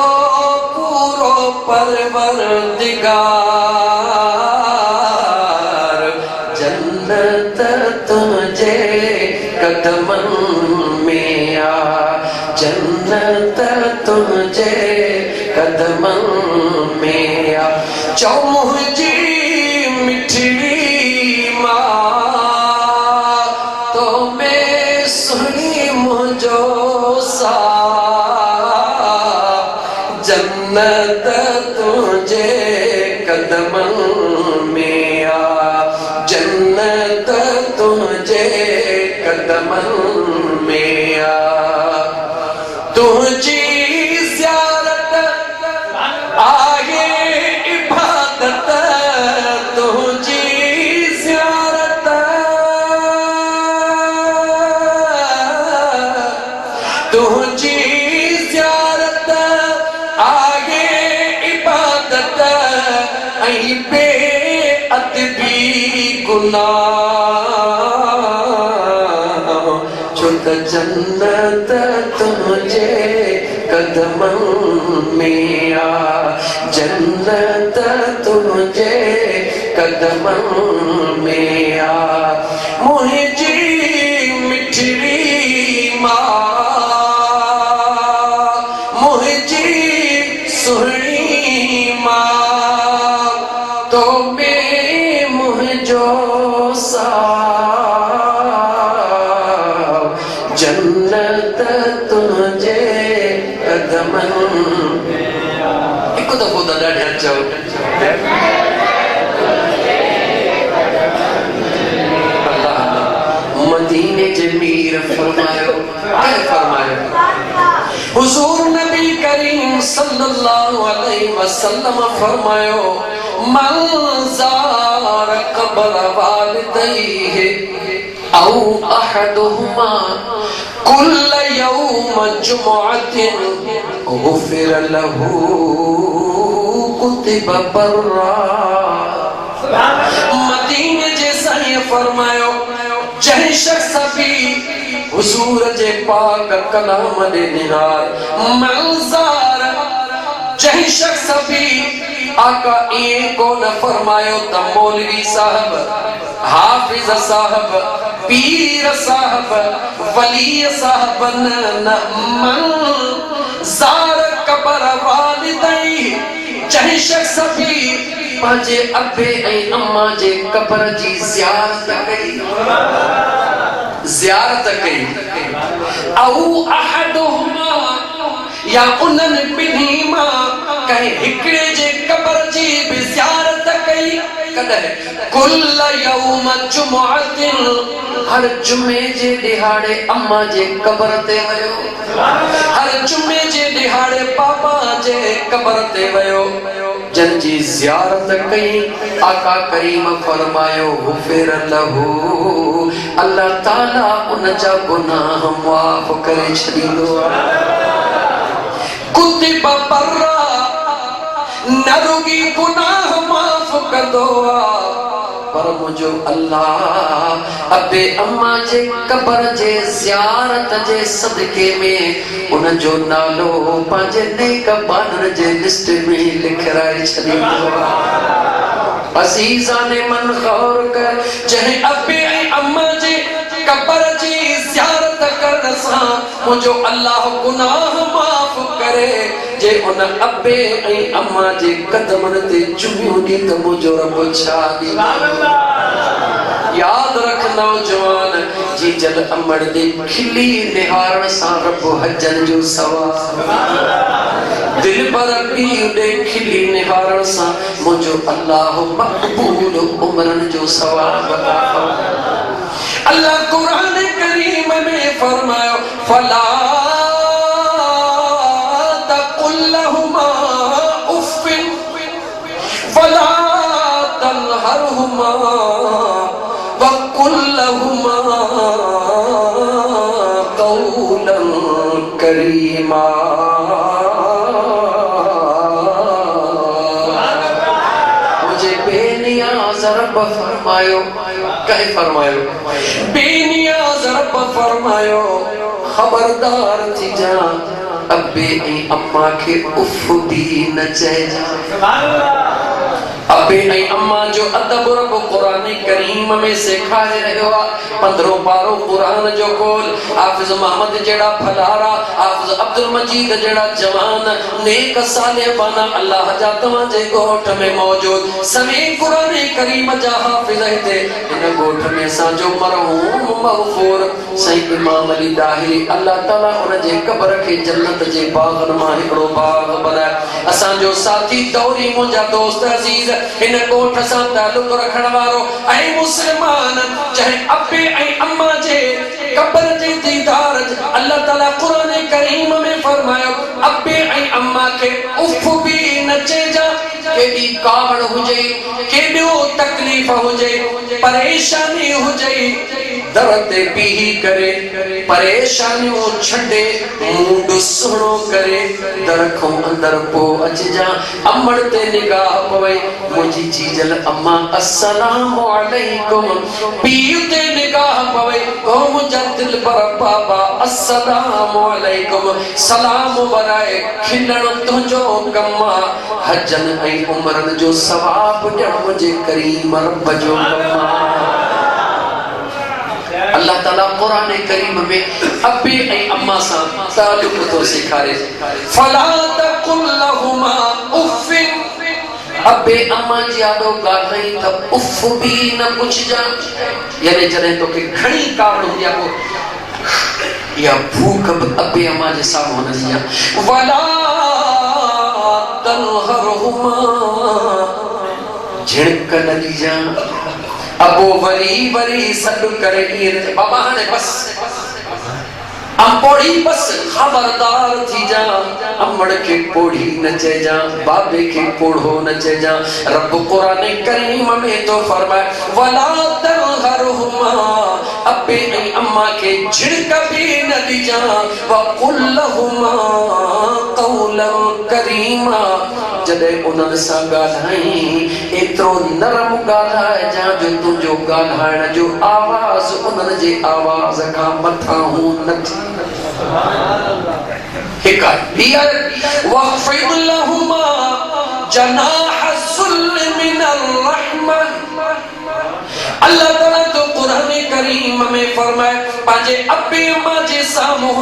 पूरो परवरदिगार, जन्नत तुझे तुझे कदमन में आ, जन्नत तुझे कदमन में आ। चौ मुझी मिठड़ी माँ तो मैं सुनी मुझो सा, जन्नत तुझे कदमन में आ, जन्नत तुझे कदमन में आ। तुझी ज़ियारत आगे इबादत, तुझी ज़ियारत, तुझी ज़ियारत आगे इबादत, ऐं बेअदबी गुनाह, छो त जन्नत तुझे कदमन में आ, जन्नत तुझे कदमन में आ। मुझी मिठड़ी माँ, मुझी सुहिणी माँ तो मैं मुझो सा, जन्नत तुझे कदमन। हिकु दफ़ो दादा ॾियण चओ, मदीने जे मीर फरमायो, क्या फरमायो? हुजूर नबी करीम सल्लल्लाहु अलैहि वसल्लम फरमायो, मन ज़ार क़ब्र वालिदैहि औ अहदुहुमा कुल्ल यौम जुमुअतिन गुफ़िर लहू कुतिब बर्रा। मदीने जे साईं फरमायो, जंहिं शख्स भी हुजूर जे पाक कलाम ॾे निहार, मंज़ार जंहिं शख्स भी आका ईअं कोन फरमायो त मौलवी साहब, हाफिज साहब, पीर साहब, वली साहब, न मंज़ार क़ब्र वालिदैहि, जंहिं शख्स भी पंहिंजे अबे ऐं अम्मा जे क़ब्र जी ज़ियारत कई, ज़ियारत कई, औ अहदुहुमा या उन्हनि ॿिन्ही मां कंहिं हिकिड़े जे क़ब्र जी बि ज़ियारत कई। कॾहिं? कुल्ल यौम जुमुअतिन, हर जुमे जे ॾिहाड़े अम्मा जे क़ब्र ते वियो, हर जुमे जे ॾिहाड़े पापा जे क़ब्र ते वियो, जन जी ज़ियारत कई। आका करीम फरमायो, गुफ़िर लहू, अल्लाह ताला उन जा गुनाह माफ़ करे छॾींदो आहे। कुतिब बर्रा, न रुगी गुनाह माफ़ कंदो आहे, पर मुंहिंजो अल्लाह अबे अम्मा जे क़ब्र जे ज़ियारत जे सदके में उन जो नालो पंहिंजे नेक बाननि जे लिस्ट में लिखाए छॾींदो आहे। अज़ीज़ाने मन गौर कर, जंहिं अबे ऐं अम्मा जे क़ब्र जी ज़ियारत करण सां मुंहिंजो अल्लाह गुनाह माफ़ करे, जे उन अबे ऐं अम्मा जे कदमनि ते चुमियूं ॾी त मुंहिंजो रब छा ॾींदो। याद रख नौजवान, जी जल अमड़ दे खिली निहारण सां रब हजन जो सवाब, दिल पर पी दे खिली निहारण सां मुंहिंजो अल्लाह मक़बूल उमरन जो सवाब। अल्लाह कुरान करीम में फरमायो, फला तक़ुल लहुमा उफ़्फ़िन वला तन्हरहुमा वक़ुल लहुमा क़ौलन करीमा। मुझे बेनियाज़ रब फरमायो, कहे फरमायो, बेनियाज़ रब फरमायो, खबरदार थी जा, अबे ऐं अम्मा के उफ भी न चइजा। अबे ऐं अम्मा जो अदब रब कुरान करीम में सिखाए रहे हो 15 पारो कुरान जो कोल हाफिज मोहम्मद जेड़ा फलारा हाफिज अब्दुल मजीद जेड़ा जवान नेक साले बना अल्लाह जा तवाजे गोठ में मौजूद सभी कुरान करीम जा हाफिज थे इन गोठ में सा जो मरहूम मगफूर सही इमाम अली दाहिरी अल्लाह ताला उन जे कब्र के जन्नत जे बाग मा हिकड़ो बाग बनाए असा जो साथी दौरी मुंजा दोस्त अजीज इन गोठ सा ताल्लुक रखण वारो ऐ मुसलमान चाहे अब्बे ऐ अम्मा जे कब्र जे दीदार अल्लाह ताला कुरान करीम में फरमायो अब्बे ऐ अम्मा के उफ भी नचे जा केडी कावड़ हुजे केडियो तकलीफ हुजे परेशानी हुजे दर्द पी करे परेशानियों छड़े मुंड सुनो करे दरखों अंदर पो अच जा अमड़ ते निगाह पवे मुझी चीजल अम्मा अस्सलाम वालेकुम पीउ ते निगाह पवे ओ मुझा दिल पर बाबा अस्सलाम वालेकुम सलाम बराए खिलण तुझो कम्मा हजन ऐ उमरन जो सवाब ॾियण मुझे करीम रब जो कम्मा अल्लाह ताला कुरान करीम में अब्बे ऐ अम्मा सा ताल्लुक तो सिखारे फला तकुल लहुमा उफ अब्बे अम्मा जी आदो गाई त उफ भी न कुछ जा यानी जने तो के घणी कावड़ हुया को या भूख अब्बे अम्मा जे सामने न दिया वला तनहरुमा झिड़क न दिया अबो वरी वरी सद करे बाबा ने बस पोड़ी बस खबरदार थी जा अमड़ के पोड़ी नचे जा बाबे के पोड़ो नचे जा रब कुरान करीम में तो फरमाए वला तनहरुमा अब्बे ऐ अम्मा के झिड़क भी न दी जा व कुल लहुमा कौलन करीमा जदे उनन सा गालाई एतरो नरम गालाए जा जो तुझो गालाइण जो आवाज उनन जे आवाज का मथा हूं नची वफ़िद लहुमा जनाह ज़ुल्ल मिनर रहमा अल्लाह ताला तो कुरान करीम में फरमाए पांजे अब्बे अम्मा जे सामो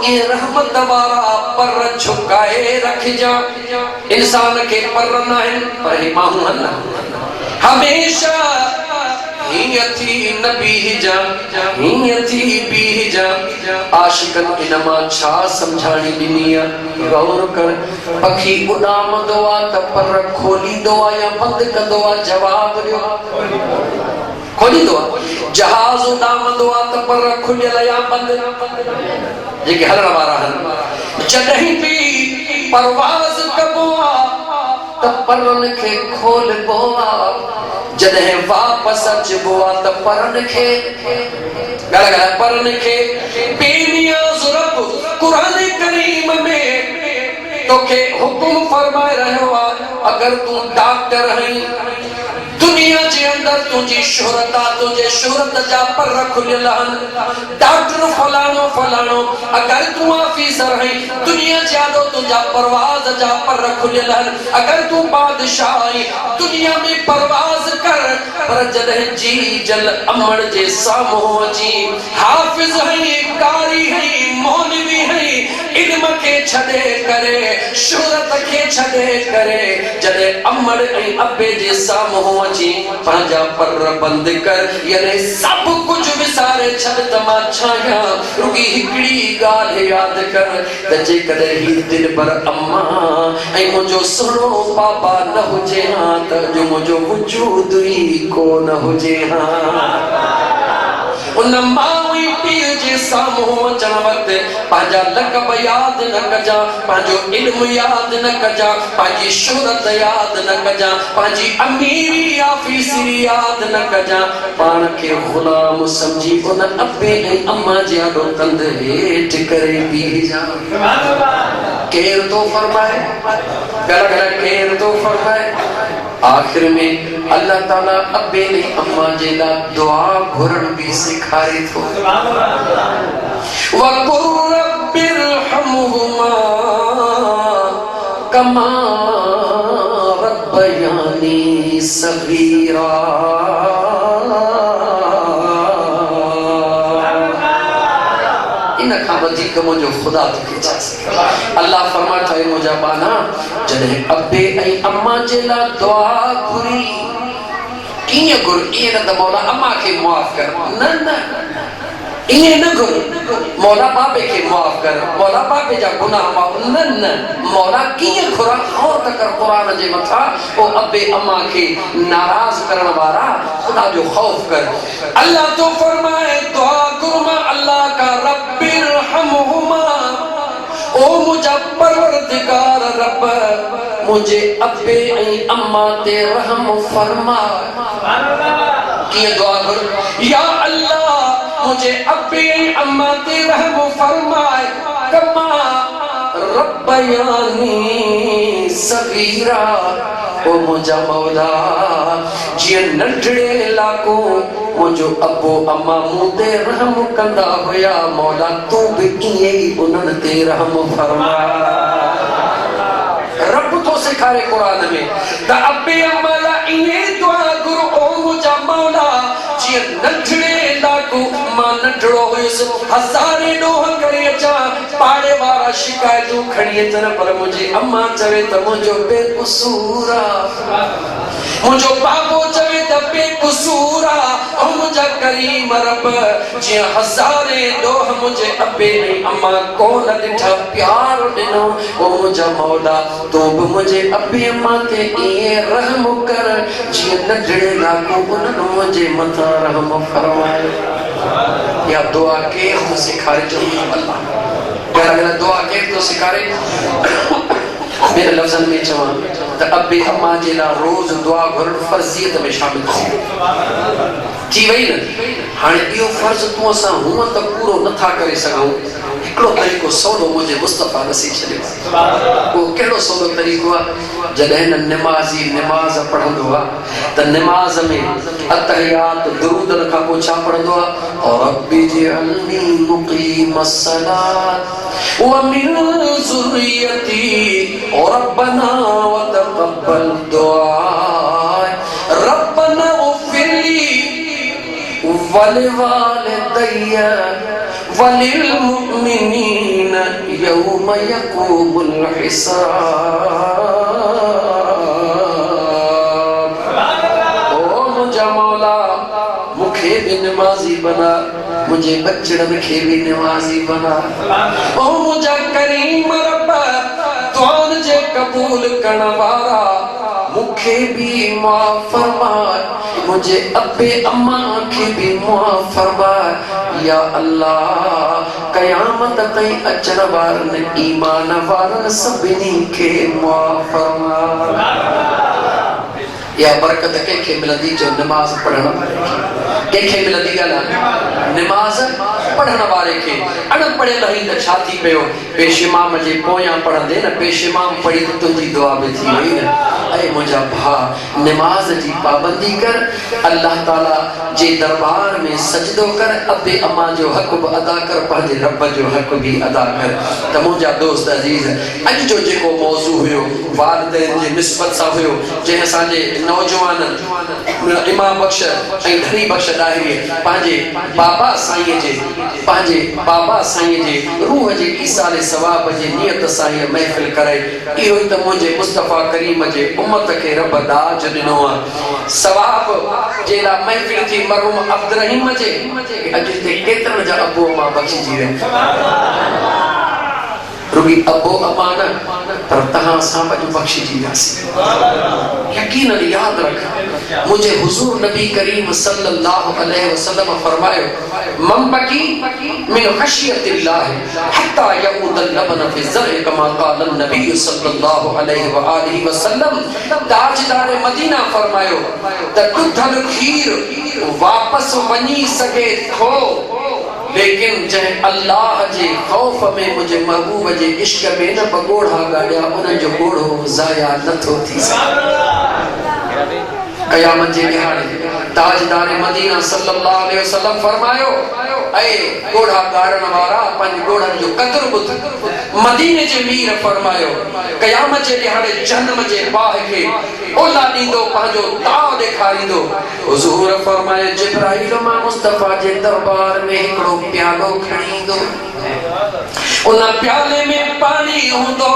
ये रहमत वाला पर झुकाए रख जा इंसान के पर ना है पर माहू अल्लाह हमेशा हियती नबी जा हियती बी जा आशिकन इनमा छा समझाणी दिनिया गौर कर पखी उडाम दुआ त पर खोली दुआ या बंद कर दुआ जवाब दियो खोली दुआ जहाज उडाम दुआ त पर खुलियल या बंद जेके हलण वारा हन जडहीं भी परवाज कबोआ त परन के खोल बोआ जदे वापस अचबोआ त परन के गला गला परन के बेनियाज रब कुरान करीम में तो के हुक्म फरमाए रहो अगर तू डॉक्टर है दुनिया के अंदर तुझी शोहरता तुझे शोहरत जा पर खुलियल डॉक्टर फलानो फलानो अगर तू ऑफिसर है दुनिया जादो तुझा परवाज जा पर खुलियल अगर तू बादशाह है दुनिया में परवाज कर पर जदे जी जल अमड़ जे सामो जी हाफिज है कारी है मौलवी है इल्म के छदे करे शोहरत के छदे करे जदे अमड़ ऐ अब्बे जे सामो जी पांजा पर बंद कर यानी सब कुछ विसारे छद तमाछाया रुकी हिकड़ी गाल याद कर तजे कदे ही दिल पर अम्मा ऐ मुझो सुनो बाबा न हुजे हां त जो मुझो वजूद ही को न हुजे हां उन मावी पीर जे सामो अचण वक्त पांजा लकब याद न कजा पांजो इल्म याद न कजा पांजी शोहरत याद न कजा पांजी अमीरी ऑफिसरी याद न कजा पान के गुलाम समझी उन अब्बे ऐ अम्मा जे आडो कंध हेठ करे पी जा केर तो फरमाए गला गला केर तो फरमाए आखिर में अल्लाह ताला अब्बे ने अम्मा जे ला दुआ घुरण भी सिखारे थो वकुर रब्बिरहमुहुमा कमा रब्बयानी सगीरा का वधिक मुझे खुदा तो के जा सके। अल्लाह फरमाता है मुझे बाना जने अब्बे ऐ अम्मा जेला दुआ घुरी किए गुर ये न मौला अम्मा के माफ कर न न इन्हें न गुर मौला बाबे के माफ कर मौला बाबे जा गुनाह माफ न न मौला किए खुरा और तक कुरान जे मथा ओ अब्बे अम्मा के नाराज करने वाला खुदा जो खौफ कर। अल्लाह तो फरमाए दुआ गुरमा अल्लाह का रब्बिरहमुहुमा ओ मुझा परवरदिगार रब मुझे अब्बे ऐ अम्मा ते रहम फरमा। किए दुआ कर या अल्लाह मुझे अब्बे ऐ अम्मा ते रहम फरमाए कमा रब्बयानी सगीरा ओ मुझा मौला जिए नंढड़े लाको मुझो अब्बो अम्मा मुते रहम कंदा होया मौला तू भी इए ही उन्हन ते रहम फरमा। रब तो सिखारे कुरान में त अब्बे अम्मा ला इए दुआ गुरु ओ मुझा मौला जिए नंढड़े लाको मां नंढड़ो हुयस हजारे डोह करे अचा पाड़े वारा शिकायतूं खड़ी अचन पर मुझे अम्मा चवे त मुझो बेकसूरा मुझो बाबो चवे त बेकसूरा ओ मुझा करीम रब जिए हजारे डोह मुझे अब्बे ने अम्मा को न ॾिठा प्यार ॾिनो ओ मुझा मौला तो भी मुझे अब्बे अम्मा ते ये रहम कर जिए नंढड़े लाको उन्हनि मुझे मथा रहम फरमाए। या दुआ के तो सिखारे जो अल्लाह प्यारा मेरा दुआ के तो सिखारे मेरे लफ्ज़न में चवा त अब्बे अम्मा जे ला रोज दुआ घुरण फर्जियत में शामिल थी वई न। हाणे इहो फर्ज तू असां हुआ त पूरो नथा करे सघूं हिकिड़ो तरीक़ो सवलो मुझे मुस्तफा नसीब छॾियो वो कहिड़ो सवलो तरीक़ो आहे जॾहिं न निमाज़ी निमाज़ पढ़ंदो आहे त निमाज़ में अतहियात दुरूदन खां पोइ छा पढ़ंदो आहे और रब्बी जअलनी मुक़ीमस सलात व मिन ज़ुर्रियती और रब्बना व तक़ब्बल दुआ रब्बना उग़फिरली वलिवालिदैया वलिलमुमिनीन यौम यक़ूमुल हिसाब। ओ मुझा मौला मुखे भी नमाजी बना मुझे बच्चड़न के भी नमाजी बना ओ मुझा करीम रब दुआन जे कबूल करण वारा मुखे भी माफ फरमा मुझे अब्बे अम्मा के भी माफ फरमा। या अल्लाह कयामत ताईं अचण वारनि ईमान वारनि सभिनी खे माफ फरमा। या बरकत कंहिंखे मिलंदी जो नमाज पढ़ण वारे खे कंहिंखे मिलंदी ॻाल्हि नमाज पढ़ण वारे खे अनपढ़ियल ई त छा थी पियो पेश इमाम जे पोयां पढ़ंदे न पेश इमाम पढ़ी त तुंहिंजी दुआ बि थी वई न। ऐं मुंहिंजा भाउ नमाज जी पाबंदी कर अल्लाह ताला जे दरबार में सजदो कर अब्बे अम्मा जो हक़ बि अदा कर पंहिंजे रब जो हक़ बि अदा कर। त मुंहिंजा दोस्त अज़ीज़ अॼु जो जेको मौज़ू हुयो वालिदैन जे निस्बत सां हुयो जंहिं असांजे नौजवान इमाम बख्श ऐं धनी बख्श ॾाहिरी पंहिंजे बाबा साईं जे रूह जे ईसाले सवाब जे नियत सां इहा महफ़िल कराई। इहो ई त मुंहिंजे मुस्तफ़ा करीम जे उम्मत खे रब दाज ॾिनो आहे सवाब जे लाइ महफ़िल थी मरहूम अब्दुर्रहीम जे अॼु हिते केतिरनि जा अबो अम्मा बख़्शिजी विया रुगी अबो अम्मा न पर तहां सां अॼु बख़्शिजी वियासीं। यकीनन याद रख मुझे हुजूर नबी करीम सल्लल्लाहु अलैहि वसल्लम फरमायो मन बकी मिन खशियतिल्लाह हत्ता यऊद लबन फी ज़र कमा क़ाल नबी सल्लल्लाहु अलैहि व आलिहि वसल्लम। ताजदार मदीना फरमायो त दुधल खीर वापस वञी सके थो लेकिन जंहिं अल्लाह जे खौफ में मुझे महबूब जे इश्क में न बगोड़ा गाड़िया उन जो घोड़ो ज़ाया नथो थी सके। कयामत जे ॾिहाड़े ताजदार मदीना सल्लल्लाहु अलैहि वसल्लम फरमायो ऐ घोड़ा गाड़न वारा पंज घोड़न जो कदर बुध मदीने जे मीर फरमायो क़यामत जे दिहाड़े जन्म जे बाह के ओला दींदो पांजो ताव दिखारींदो हुजूर फरमाए जिब्राइल मां मुस्तफा जे दरबार में हिकड़ो प्यालो खणींदो उन प्याले में पानी हुंदो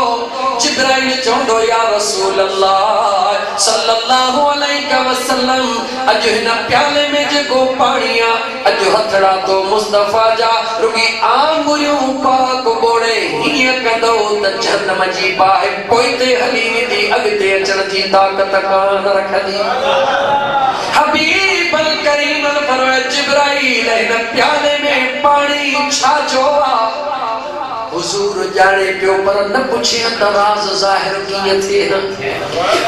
जिब्राइल चवंदो या रसूल अल्लाह सल्लल्लाहु अलैहि वसल्लम अज हिन प्याले में जेको पानी आ अज हथड़ा तो मुस्तफा जा रुगी आंगुरियूं पाक बोड़े हिय कंदो त जन्म जी बाह पोइते हली वेंदी अॻिते अचण जी ताक़त कान रखंदी हबीब अल करीम फरमाए जिब्राइल हिन प्याले में पानी छा जो आ हुजूर जाने पियो पर न पुछे त राज ज़ाहिर कीअं थे न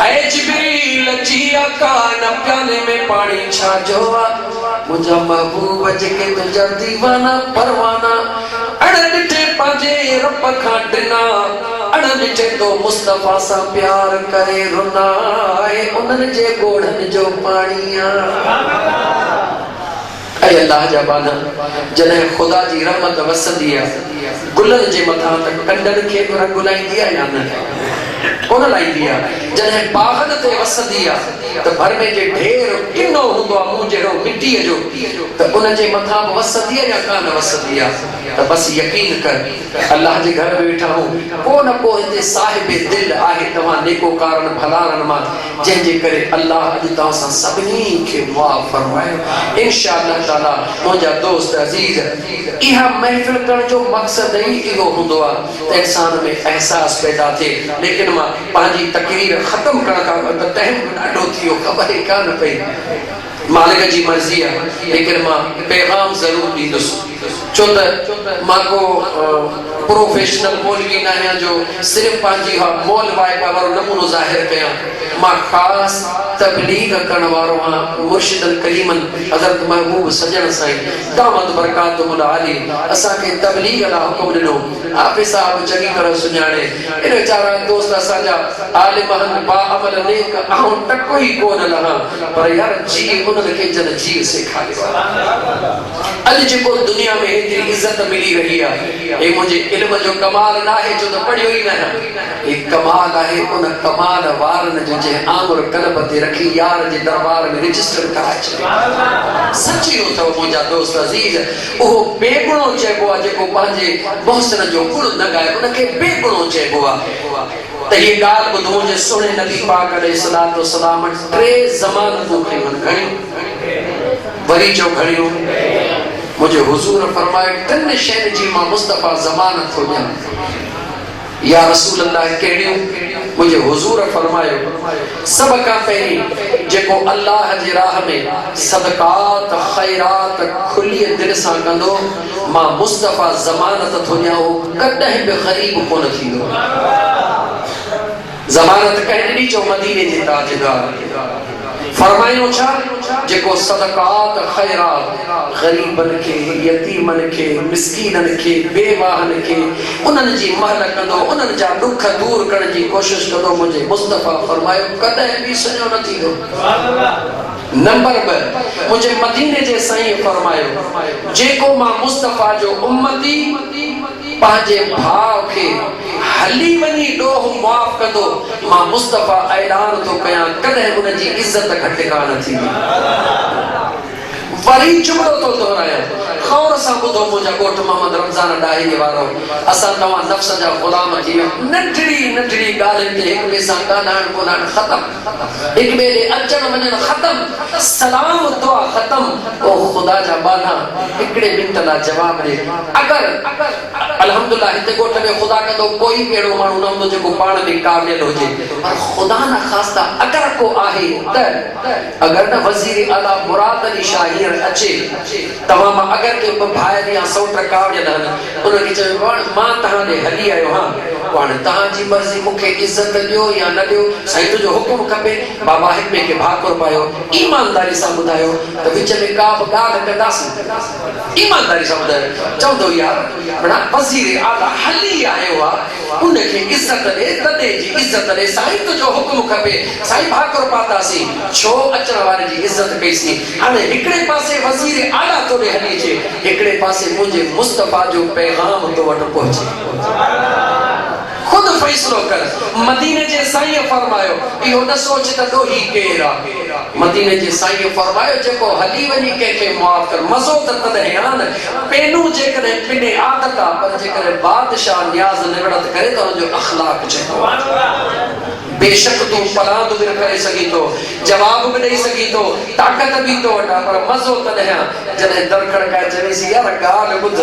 ऐ जिब्रील जी आका न प्याले में पानी छा जो आ मुंहिंजा महबूब जेके तुंहिंजा दीवाना परवाना अड़ ॾिठे पंहिंजे रब खां ॾिना अड़ ॾिठे तो मुस्तफा सां प्यार करे रुना ऐं उन्हनि जे ॻोढ़नि जो पाणी आ ऐ अल्लाह जा बाना जॾहिं ख़ुदा जी रहमत वसंदी आहे गुलनि जे मथां त कंडनि खे रंग लाईंदी आहे या न कोन लाईंदी आहे जॾहिं बागनि ते वसंदी आहे त भर में जे ढेर किनो हूंदो आहे मुंहुं जहिड़ो मिटीअ जो त उन जे मथां बि वसंदी आहे या कान वसंदी आहे त बस यकीन कर अल्लाह जे घर में वेठा हूं को न को हिते साहिबे दिल आहे तव्हां नेकोकारनि भलारनि मां जंहिंजे करे अल्लाह अॼु तव्हां सां सभिनी खे मुआफ़ फरमायो इंशाअल्लाह ताला मुंहिंजा दोस्त अज़ीज़ इहा महफ़िल करण जो मक़सद ही इहो हूंदो आहे त इंसान में एहसास पैदा थिए लेकिन मां पंहिंजी तकरीर ख़त्म करण खां त टाइम ॾाढो थियो ख़बर ई कान पई मालिक जी मर्ज़ी आहे लेकिन मां पैगाम ज़रूर ॾींदुसि छो त मां को प्रोफेशनल मौलवी न आहियां जो सिर्फ़ पंहिंजी मोल वाइबा वारो नमूनो ज़ाहिर कयां मां ख़ासि तबलीग करण वारो आहियां मुर्शिदन करीमन हज़रत महबूब सजण साईं दामद बरकातुहुल आली असांखे तबलीग लाइ हुकुम ॾिनो हाफ़िज़ साहब चङी तरह सुञाणे इन वीचारा दोस्त असांजा आलिम आहिनि बाअमल नेक आऊं टको ई कोन लहां पर यार जी उन्हनि खे जन जी सेखारियो अॼु जेको दुनिया में हेतिरी इज़त मिली रही आहे हे मुंहिंजे इल्म जो कमाल न आहे छो त पढ़ियो ई न आहे हे कमाल आहे उन कमाल वारनि जो जंहिं आंगुर कल्ब ते रखी यार जे दरबार में रजिस्टर कराए छॾियो सची अथव मुंहिंजा दोस्त अज़ीज़ उहो बेगुणो चइबो आहे जेको पंहिंजे मोहसिन जो गुण न ॻाए उनखे बेगुणो चइबो आहे त हीअ ॻाल्हि ॿुधो मुंहिंजे सुहिणे नबी पाक अलैहिस्सलातु वस्सलाम टे ज़मानतूं खयूं घणियूं वरी चओ घणियूं मुझे हुजूर फरमाए टिन शयुनि जी मां मुस्तफा ज़मानत थो ॾियां या रसूल अल्लाह कहिड़ियूं मुझे हुजूर फरमायो सब खां पहिरीं जेको अल्लाह जे राह में सदकात खैरात खुली दिल सां कंदो मां मुस्तफा ज़मानत थो ॾियां उहो कॾहिं बि ग़रीब कोन थींदो ज़मानत कंहिं ॾिनी चओ मदीने जे ताजदार फरमायो छा जेको सदकात खैरात गरीबन के यतीमन के मिस्कीनन के बेवाहन के उन्हनि जी महल कंदो उन्हनि जा दुख दूर करण जी कोशिश कंदो मुझे मुस्तफा फरमायो कॾहिं बि सॼो न थींदो नंबर 2 मुझे मदीने जे साईं फरमायो जेको मां मुस्तफा जो उम्मती पंहिंजे भाउ खे हली वञी ॾोह मुआफ़ कंदो मां मुस्तफा ऐलान थो कयां कॾहिं उन जी इज़त घटि कान थींदी वरी जुमलो तो दोहराया खौर सां ॿुधो मुंहिंजा ॻोठ मोहम्मद रमज़ान ॾाही जे वारो असां तव्हां नफ़्स जा ग़ुलाम थी विया नंढड़ी नंढड़ी ॻाल्हियुनि ते हिक ॿिए सां ॻाल्हाइण ॿोलाइण ख़तमु हिक ॿिए ॾे अचण वञण ख़तमु सलाम दुआ ख़तमु ओ ख़ुदा जा बाना हिकिड़े मिंट लाइ जवाब ॾे अगरि अल्हम्दुलिल्लाह हिते ॻोठ में ख़ुदा कंदो कोई बि अहिड़ो माण्हू न हूंदो जेको पाण में क़ाबिल हुजे पर ख़ुदा न ख़ास्ता अगरि को आहे त अगरि न वज़ीर आला मुराद अली शाह हींअर अचे तव्हां मां अगरि के भाइर या सौट कावड़ियल आहिनि उनखे चयो मां तव्हां ॾे हली आयो हां वाणे तहांजी मर्ज़ी मूंखे इज्जत ॾियो या न ॾियो साईं तुंहिंजो हुकुम खपे बाबा हिक ॿिए खे भाकुर पायो ईमानदारी सां ॿुधायो त विच में का बि ॻाल्हि कंदासीं ईमानदारी सां ॿुधायो चवंदो यार बड़ा वज़ीर आला हली आयो आहे उनखे इज्जत ॾे तॾहिं जी इज्जत ॾे साईं तुंहिंजो हुकुम खपे साईं भाकुर पातासीं छो अचण वारे जी इज्जत कईसीं हाणे हिकिड़े पासे वज़ीर आला तो ॾे हली अचे हिकिड़े पासे मुंहिंजे मुस्तफ़ा जो पैगाम तो वटि पहुचे खुद फैसलो कर मदीने जे साईं फरमायो इहो न सोच त ॾोही केर आहे मदीने जे साईं फरमायो जेको हली वञी कंहिंखे मुआफ़ कर मज़ो त तॾहिं आहे न पहिनूं जेकॾहिं पिने आदत आहे पर जेकॾहिं बादशाह न्याज़ निवड़त करे त हुनजो अख़लाक़ चइबो बेशक तू पलांद भी करे सकी तो जवाब भी नहीं सकी तो ताकत भी तो वटा पर मज़ो तॾहिं जॾहिं दर खड़काए चवेसी यार ॻाल्हि ॿुध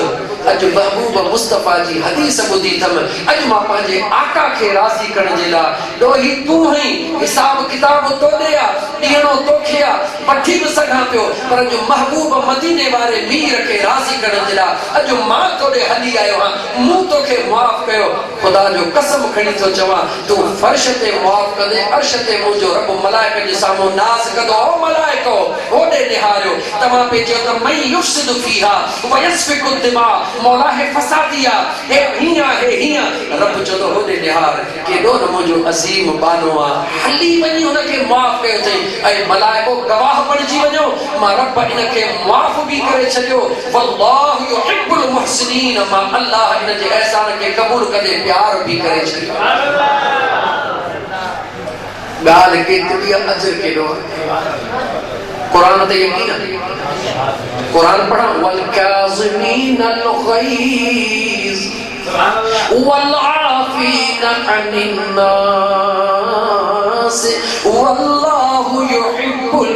अॼु महबूब मुस्तफ़ा जी हदीस ॿुधी अथम अॼु मां पंहिंजे आका खे राज़ी करण जे लाइ ॾोही तूं ई हिसाब किताब तो ॾिया ॾियणो तोखे आहे वठी बि सघां पियो पर अॼु महबूब मदीने वारे मीर खे राज़ी करण जे लाइ अॼु मां तोॾे हली आयो आहियां मूं तोखे मुआफ़ कयो ख़ुदा जो कसम खणी थो चवां तूं फर्श ते मुआफ़ कंदे अर्श ते मुंहिंजो रब मलाइक जे साम्हूं नाज़ कंदो ओ मलाइको होॾे निहारियो तव्हां पे चयो त मई युफ़्सिदु फ़ीहा व यस्फ़िकु दिमा मौला है फसादिया हे हीअं हे हीअं रब चवंदो होॾे निहार केॾो न मुंहिंजो अज़ीम बानो आहे हली वञी हुनखे मुआफ़ कयो अथई ऐं मलाइको गवाह बणिजी वञो मां रब हिनखे मुआफ़ बि करे छॾियो वल्लाहु युहिब्बुल मुहसिनीन मां अल्लाह हिन जे अहसान खे क़बूल कंदे प्यार बि करे छॾियो गाल केतरी अजर केडो कुरान ते यकीन कुरान पढ़ा वल काज़िमीन अल गैज़ वल आफीन अनिन नास वल्लाहु युहिब्बुल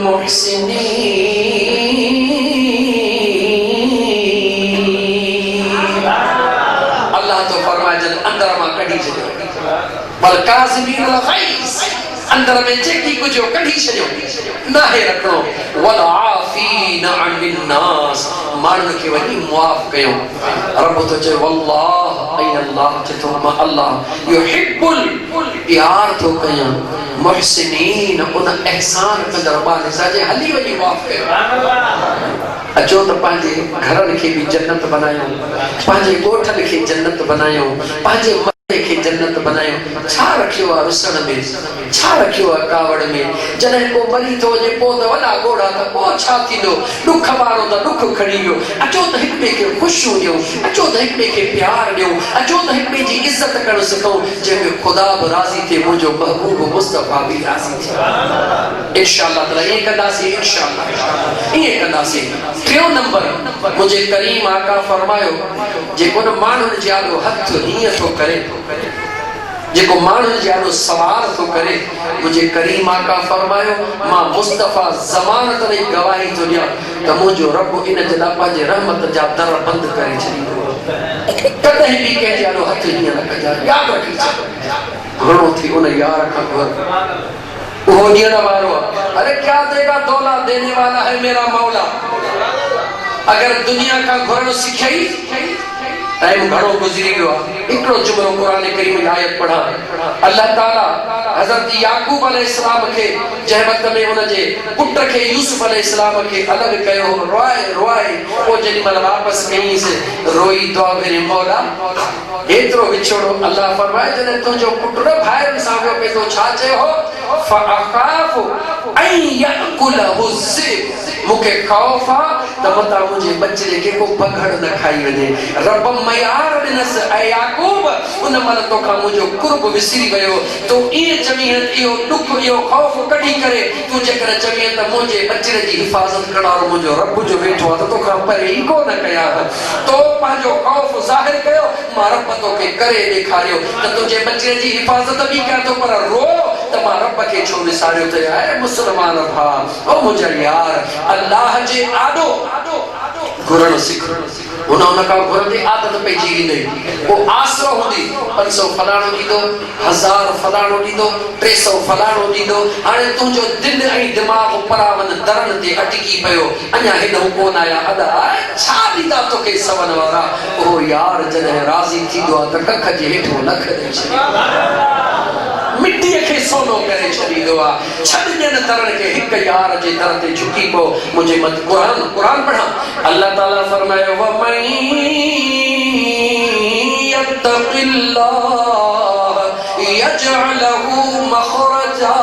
मुहसिनीन अल्लाह तो फरमाए जन अंदर मां कढी छॾियो वल काज़िमीन अल गैज़ अंदर में जेकी कुछ कढी छॾियो नाहे रखणो वल आफीन अनिन नास माण्हुनि खे वञी मुआफ़ कयो रब तो चए वल्लाह ऐं अल्लाह चए थो मां अल्लाह युहिब्बुल प्यार थो कयां मुहसिनीन उन एहसान कंदड़ ॿारनि सां जे हली वञी मुआफ़ कयो अचो त पंहिंजे घरनि खे बि जन्नत बनायूं पंहिंजे ॻोठनि खे जन्नत बनायूं पंहिंजे के जन्नत बनायो छा रखियो आहे रुसण में छा रखियो आहे कावड़ में जॾहिं को मरी थो वञे पोइ त वॾा घोड़ा त पोइ छा थींदो ॾुख वारो त ॾुख खणी वियो अचो त हिक ॿिए खे ख़ुशियूं ॾियूं अचो त हिक ॿिए खे प्यार ॾियूं अचो त हिक ॿिए जी इज़त करणु सिखूं जंहिंमें ख़ुदा बि राज़ी थिए मुंहिंजो महबूब मुस्तफ़ा बि राज़ी थिए इंशाअल्लाह ताला ईअं कंदासीं इंशाअल्लाह ईअं कंदासीं टियों नंबर मुंहिंजे करीम आका फरमायो जेको न माण्हुनि जे आॾो हथ हीअं थो करे जेको माण्हुनि जे आॾो सवार थो करे मुंहिंजे करीम आका फरमायो मां मुस्तफ़ा ज़मानत ॾेई गवाही थो ॾियां त मुंहिंजो रब इन जे लाइ पंहिंजे रहमत जा दर बंदि करे छॾींदो कॾहिं बि कंहिंजे आॾो हथ हीअं न कजां यादि रखी छॾो घणो थी उन यार खां घुर वो ॾियण वारो आहे अरे क्या देगा दौला देने वाला है मेरा मौला अगर दुनिया का घुरण सिखई टाइम घणो गुज़री वियो आहे हिकिड़ो जुमलो क़ुरान करीम में आयत पढ़ा अल्लाह ताला हज़रत याकूब अलैहिस्सलाम खे जंहिं वक़्त में हुनजे पुट खे यूसुफ अलैहिस्सलाम खे अलॻि कयो रोए रोए पोइ जेॾी महिल वापसि कईंसि रोई दुआ करे मौला एतिरो विछोड़ो अल्लाह फरमाए जॾहिं तुंहिंजो पुट न भाइरनि सां वियो पिए थो छा चयो हो फअख़ाफ़ु अन यअकुलहु ज़िब मूंखे ख़ौफ़ आहे त मतां मुंहिंजे बचिड़े खे को पघड़ न खाई वञे रब मयार ॾिनसि ऐं याकूब उन महिल तोखां मुंहिंजो कुर्ब विसरी वियो तूं ईअं चवीह इहो ॾुख इहो ख़ौफ़ कढी करे तूं जेकर चवीह त मुंहिंजे बचिड़े जी हिफ़ाज़त करण वारो मुंहिंजो रब जो वेठो आहे त तोखां परे ई कोन कया तो पंहिंजो ख़ौफ़ ज़ाहिर कयो मां रब तोखे करे ॾेखारियो त तुंहिंजे बचिड़े जी हिफ़ाज़त बि कयां थो पर रो त मां रब खे छो विसारियो त ऐं मुस्लमान भाउ ओ मुंहिंजा यार अल्लाह जे आॾो घुरण सिख उनका घुरंदी आदत पइजी वेंदी वो आसरो होंदी 500 फलाणो दीदो 1000 फलाणो दीदो 300 फलाणो दीदो हाणे तुंहिंजो दिल ऐं दिमाग़ परावन दरन ते अटकी पियो अञा हिनहू कोन आया अदा छा ॾींदा तोखे सवन वारा ओ यार जॾहिं राज़ी थींदो आहे त कख जे हेठो लख ॾेई छॾींदो मिट्टी के सोनो करे छॾींदो आहे छॾ ॼण दरन के हिक यार जे दर ते झुकी पो मुझे मत कुरान पढ़ा अल्लाह ताला फरमायो व मन यत्तक़िल्लाह यजअलहु मखरजा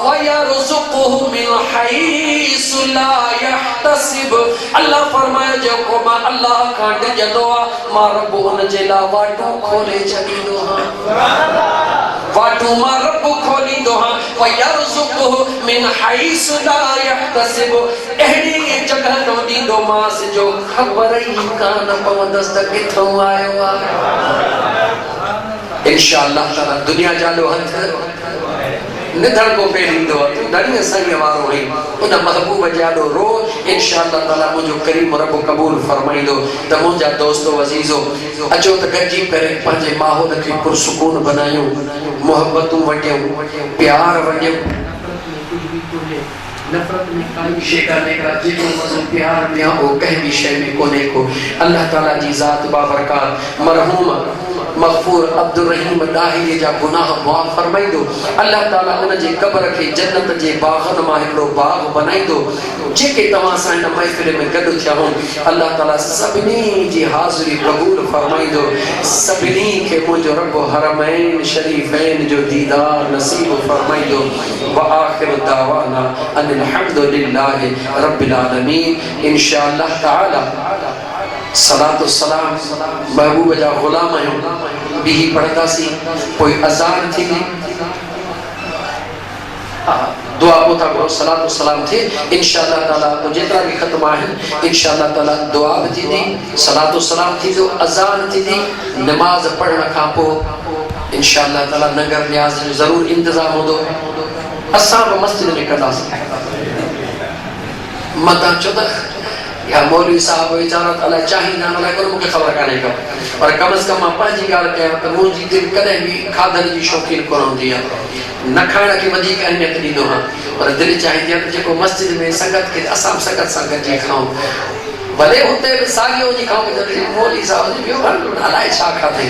व यरज़ुक़हु मिन हैसु ला यहतसिब अल्लाह फरमायो जेको मां अल्लाह खां डिॼंदो आहे मां रब उन जे लाइ वाटो खोले छॾींदो आहियां वाटू मां रब खोलींदो हां व यरज़ुक़हु मिन हैसु ला यहतसिब अहिड़ी जगह तो ॾींदो मांस जो ख़बर ई कान पवंदसि त किथां आयो आहे इंशाअल्लाह ताला दुनिया जालो हथ निधन को पेलींदो तू ॾाढी संग वारो हुई उन महबूब जाॾो रो इंशाअल्लाह ताला मुंहिंजो करीम रब क़बूल फरमाईंदो त मुंहिंजा दोस्तो अज़ीज़ो अचो त गॾिजी करे पंहिंजे माहौल खे पुरसुकून बनायूं मोहब्बतूं वटियूं प्यार वटियूं नफरत में काई शे करने का जेको मज़ो प्यार में हो कहीं भी शे में कोने को अल्लाह ताला जी ज़ात बाबरकत मरहूम मग़फूर अब्दुल रहीम दाहिली जा गुनाह माफ़ फरमाइंदो अल्लाह ताला उन जे कब्र के जन्नत जे बागन मां हिकड़ो बाग बनाइंदो जेके तवां सां इन महफ़िल में गॾु थिया हो अल्लाह ताला सभिनी जी हाज़िरी क़बूल फरमाइंदो सभिनी के मुंहिंजो रब हरमैन शरीफ़ैन जो दीदार नसीब फरमाइंदो व आखिर दावाना अनिल हम्दुलिल्लाहि रब्बिल आलमीन इंशाअल्लाह ताला सलातो सलाम महबूब जा गुलाम आहियूं भी पढ़ंदासीं कोई अज़ान थींदी दुआ पोता करो सलातो सलाम थे इंशाअल्लाह ताला तो जेतरा भी खत्म आहिनि इंशाअल्लाह ताला दुआ भी थींदी सलातो सलाम थींदो अज़ान थींदी नमाज पढ़ण खां पोइ इंशाअल्लाह ताला नगर न्याज़ जो ज़रूर इंतज़ाम हूंदो असां बि मस्जिद में कंदासीं मता चोदह या मौलवी साहब इजारत अलाए चाहींदा अलाए कोन मूंखे ख़बर कान्हे को पर कम से कम मां पंहिंजी ॻाल्हि कयां त मुंहिंजी दिलि कॾहिं बि खाधनि जी शौक़ीन कोन हूंदी आहे न खाइण खे वधीक अहमियत ॾींदो आहियां पर दिलि चाहींदी आहे त जेको मस्जिद में संगत खे असां संगत सां गॾिजी खाऊं भले हुते बि साॻियो वञी खाऊं मौलवी साहब जी ॿियो अलाए छा खाधई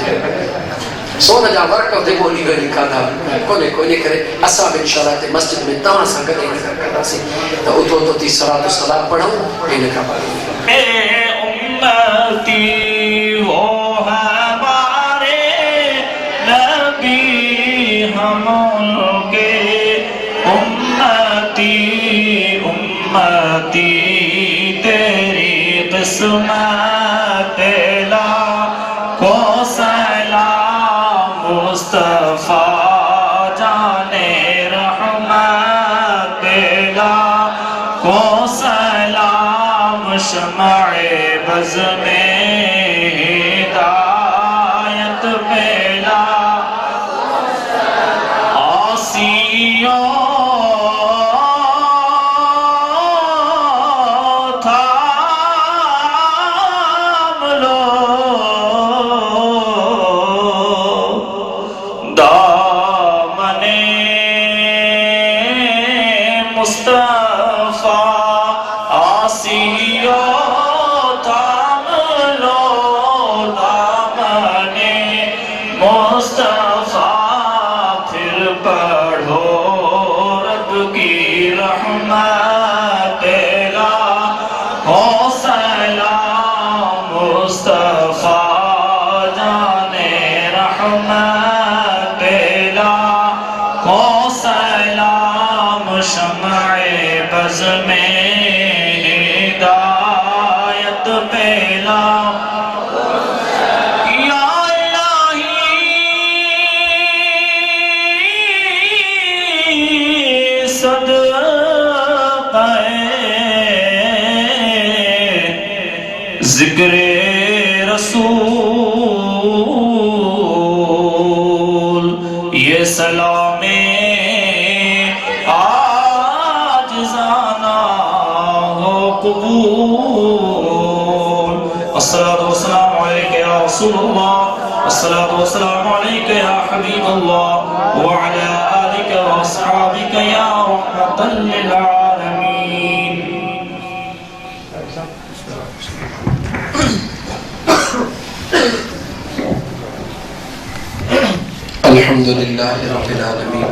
सोन जा वर्क ते बोली गली खाधा कोने कोने करे असां बि इंशाअल्लाह ते मस्जिद में तव्हां सां गॾु नज़र कंदासीं त उतो तो ती सलात सलाम पढ़ूं इन खां बाद ए उम्मती वो हमारे नबी हम उनके उम्मती उम्मती तेरी किस्मत ला को मुस्तफा जाने रहमत ला को सलाम शमाए बज़ में हिदायत पेला आसियों जिक्रे रसूल ये सलामे आज जाना हो कबूल अस्सलातु वस्सलामु अलैका या रसूलल्लाह, अस्सलातु वस्सलामु अलैका या हबीबल्लाह व अला आलिका व अस्हाबिका या रहमतल लिल आलमीन। अल्हम्दुलिल्लाहि रब्बिल आलमीन।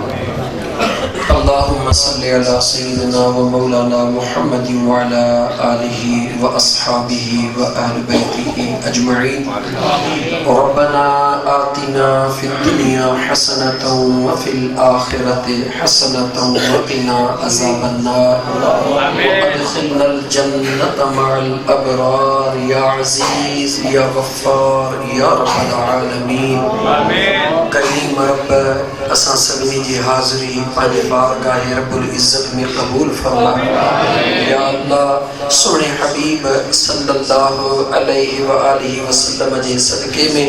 अल्लाहुम्मा सल्लि अला सय्यिदिना व मौलाना मुहम्मदिन व अला आलिहि व अस्हाबिहि व अहलि बैतिहि अजमईन। रब्बना आतिना फिद दुनिया हसनतन व फिल आखिरति हसनतन व क़िना अज़ाबन्नार। वअदखिलनल जन्नत मअल अबरार या अज़ीज़ या गफ्फार या रब्बल आलमीन। करीम रब असां सभिनी जी हाज़िरी पंहिंजे बारगाह रब्बुल इज़्ज़त में क़बूल फरमा। या अल्लाह सोने हबीब सल्लल्लाहु अलैहि व आलिहि वसल्लम जे सदके में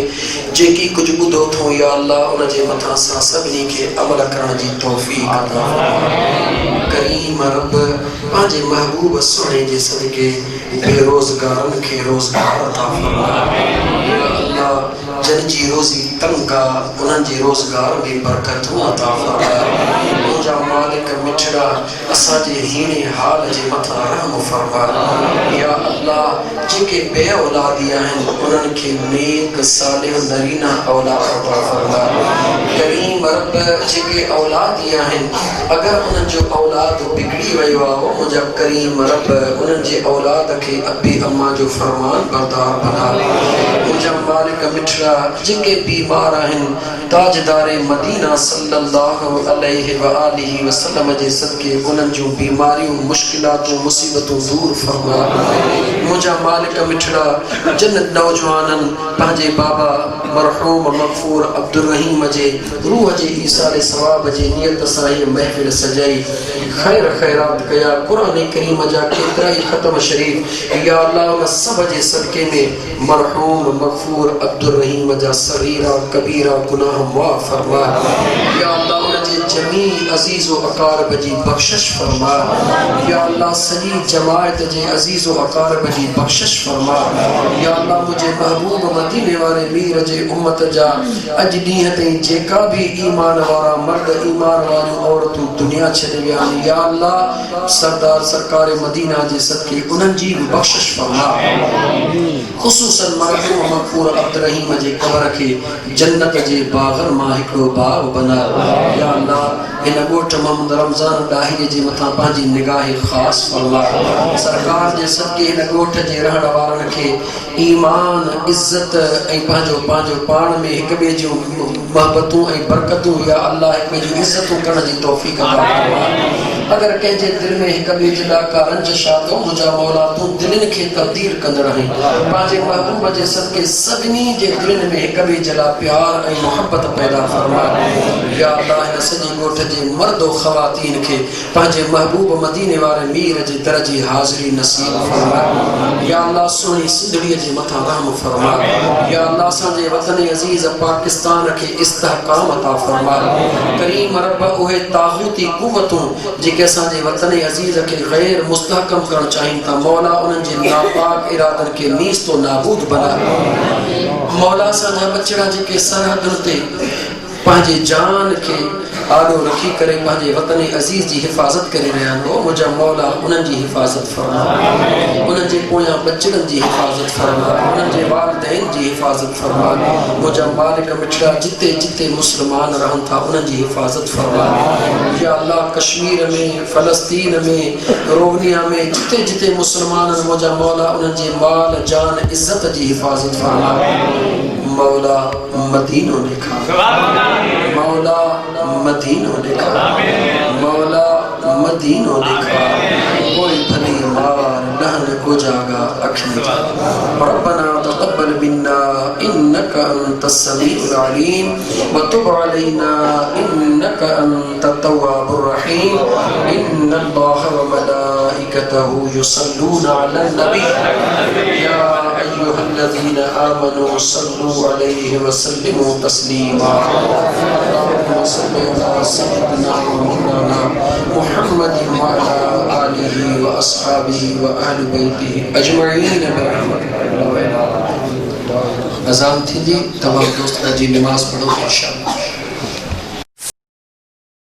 जेकी कुछ ॿुधो थो या अल्लाह उन जे मथां असां सभिनी खे अमल करण जी तौफ़ीक़ अता फरमा। करीम रब पंहिंजे महबूब सोने जे सदके बेरोज़गारनि खे रोज़गार अता फरमा। या अल्लाह जन जी रोज़ी तंग आ उन्हनि जे रोज़गार में बरकतूं अता फरमा। मुंहिंजा मालिक मिठड़ा असांजे हीणे हाल जे मथां रहम फरमा। या अल्लाह जेके बे औलादी आहिनि उन्हनि खे नेक सालिह नरीना औलाद अता फरमा। करीम रब जेके औलादी आहिनि अगर उन्हनि जो औलाद बिगड़ी वियो आहे मुंहिंजा करीम रब उन्हनि जे औलाद खे अबी अम्मा जो फरमान बरदार बना। मुंहिंजा मालिक मिठड़ा जेके बीमार आहिनि ताजदारे मदीना सल्लल्लाहु अलैहि व आलिहि वसल्लम जे सदके उन्हनि जूं बीमारियूं मुश्किलातूं मुसीबतूं दूर फरमा। मुंहिंजा मालिक मिठड़ा जिन नौजवाननि पंहिंजे बाबा मरहूम मग़फ़ूर अब्दुल रहीम जे रूह जे ईसाले सवाब जे नियत सां हीअ महफ़िल सजाई ख़ैर ख़ैरात कया क़ुरान करीम जा केतिरा ई ख़तम शरीफ़ या अल्लाह उन सभ जे सदके में मरहूम मग़फ़ूर अब्दुल रहीम जा सगीरा कबीरा गुनाह माफ़ फरमा। या अल्लाह उन जे जमी अज़ीज़ो अकारब जी बख़्शिश फरमा। या अल्लाह सॼी जमायत जे अज़ीज़ो अकारब जी बख़्शिश फरमा। या अल्लाह मुझे महबूब मदीने वारे मीर जे उम्मत जा अज ॾींहं ताईं जेका भी ईमान वारा मर्द ईमान वारियूं औरतूं दुनिया छॾे विया आहिनि या अल्लाह सरदार सरकार मदीना जे सदके उन्हनि जी भी बख़्शिश फरमा। ख़ुसूसन मरहूम मग़फ़ूर अब्दुल रहीम जे क़ब्र खे जन्नत जे बाग़नि मां हिकिड़ो बाग़ बना। या अल्लाह हिन ॻोठ मोहम्मद रमज़ान ॾाहिरी जे मथां पंहिंजी निगाह ख़ासि फरमा। सरकार जे सदके हिन ॻोठ जे रहण वारनि खे ईमान इज़्ज़त ऐं पंहिंजो पाण में हिक ॿिए जूं मोहबतूं ऐं बरकतूं या अल्लाह हिक ॿिए जूं इज़्ज़तूं करण जी तौफ़ीक़ अता फरमा। अगर कंहिंजे दिल में हिक ॿिए जे लाइ का रंजिश आहे त मुंहिंजा मौला तूं दिलनि खे तब्दील कंदड़ आहीं। पंहिंजे महबूब जे सदके सभिनी जे दिलनि में हिक ॿिए जे लाइ प्यार ऐं मोहब्बत पैदा फरमा। या अल्लाह हिन सॼे ॻोठ जे मर्द ख़वातीन खे पंहिंजे महबूब मदीने वारे मीर जे दर जी हाज़िरी नसीब फरमा। या अल्लाह सोनी सिंधड़ीअ जे मथां रहम फरमा। या अल्लाह असांजे वतन अज़ीज़ पाकिस्तान खे इस्तेहकाम अता फरमा। करीम रब उहे ताग़ूती क़ुव्वतूं जेके असांजे वतन अज़ीज़ खे गैर मुस्तहकम करणु चाहिनि था मौला उन्हनि जे नापाक इरादनि खे नीस तो नाबूद बना। मौला असांजा बचड़ा जेके सरहदुनि ते पंहिंजे जान खे आॾो रखी करे पंहिंजे वतन अज़ीज़ जी हिफ़ाज़त करे रहिया आहिनि मुंहिंजा मौला उन्हनि जी हिफ़ाज़त फरमा। उन्हनि जे पोयां बचड़नि जी हिफ़ाज़त फरमा। उन्हनि जे वालिदैन जी हिफ़ाज़त फरमा। मुंहिंजा मालिक मिठड़ा जिते जिते मुस्लमान रहनि था उन्हनि जी हिफ़ाज़त फरमा। या अल्लाह कश्मीर में फ़लस्तीन में रोहनिया में जिते जिते मुस्लमान मुंहिंजा मौला उन्हनि जे माल जान इज़्ज़त जी हिफ़ाज़त फरमा। मौला मदीनो ॾेखार। मौला मदीनो ॾेखार। मौला मदीनो ॾेखार। कोई भली मार नहन गुजागा अखिन रब्बना तक़ब्बल मिन्ना इन्नका अंतस समीउल अलीम व तुब अलैना इन्नका अंतत तव्वाबुर रहीम। इन्नल्लाह व मलाइकतहु युसल्लूना अलन नबी या अय्युहल्लज़ीना आमनू सल्लू अलैहि व सल्लिमू तस्लीमा। अल्लाहुम्मा सल्लि अला सय्यिदिना व मौलाना मुहम्मदिन व अला आलिहि व अस्हाबिहि व अहलि बैतिहि अजमईन बिरहमतिका। अजान थी तमाम दोस्त जी नमाज पढ़ो इंशाअल्लाह।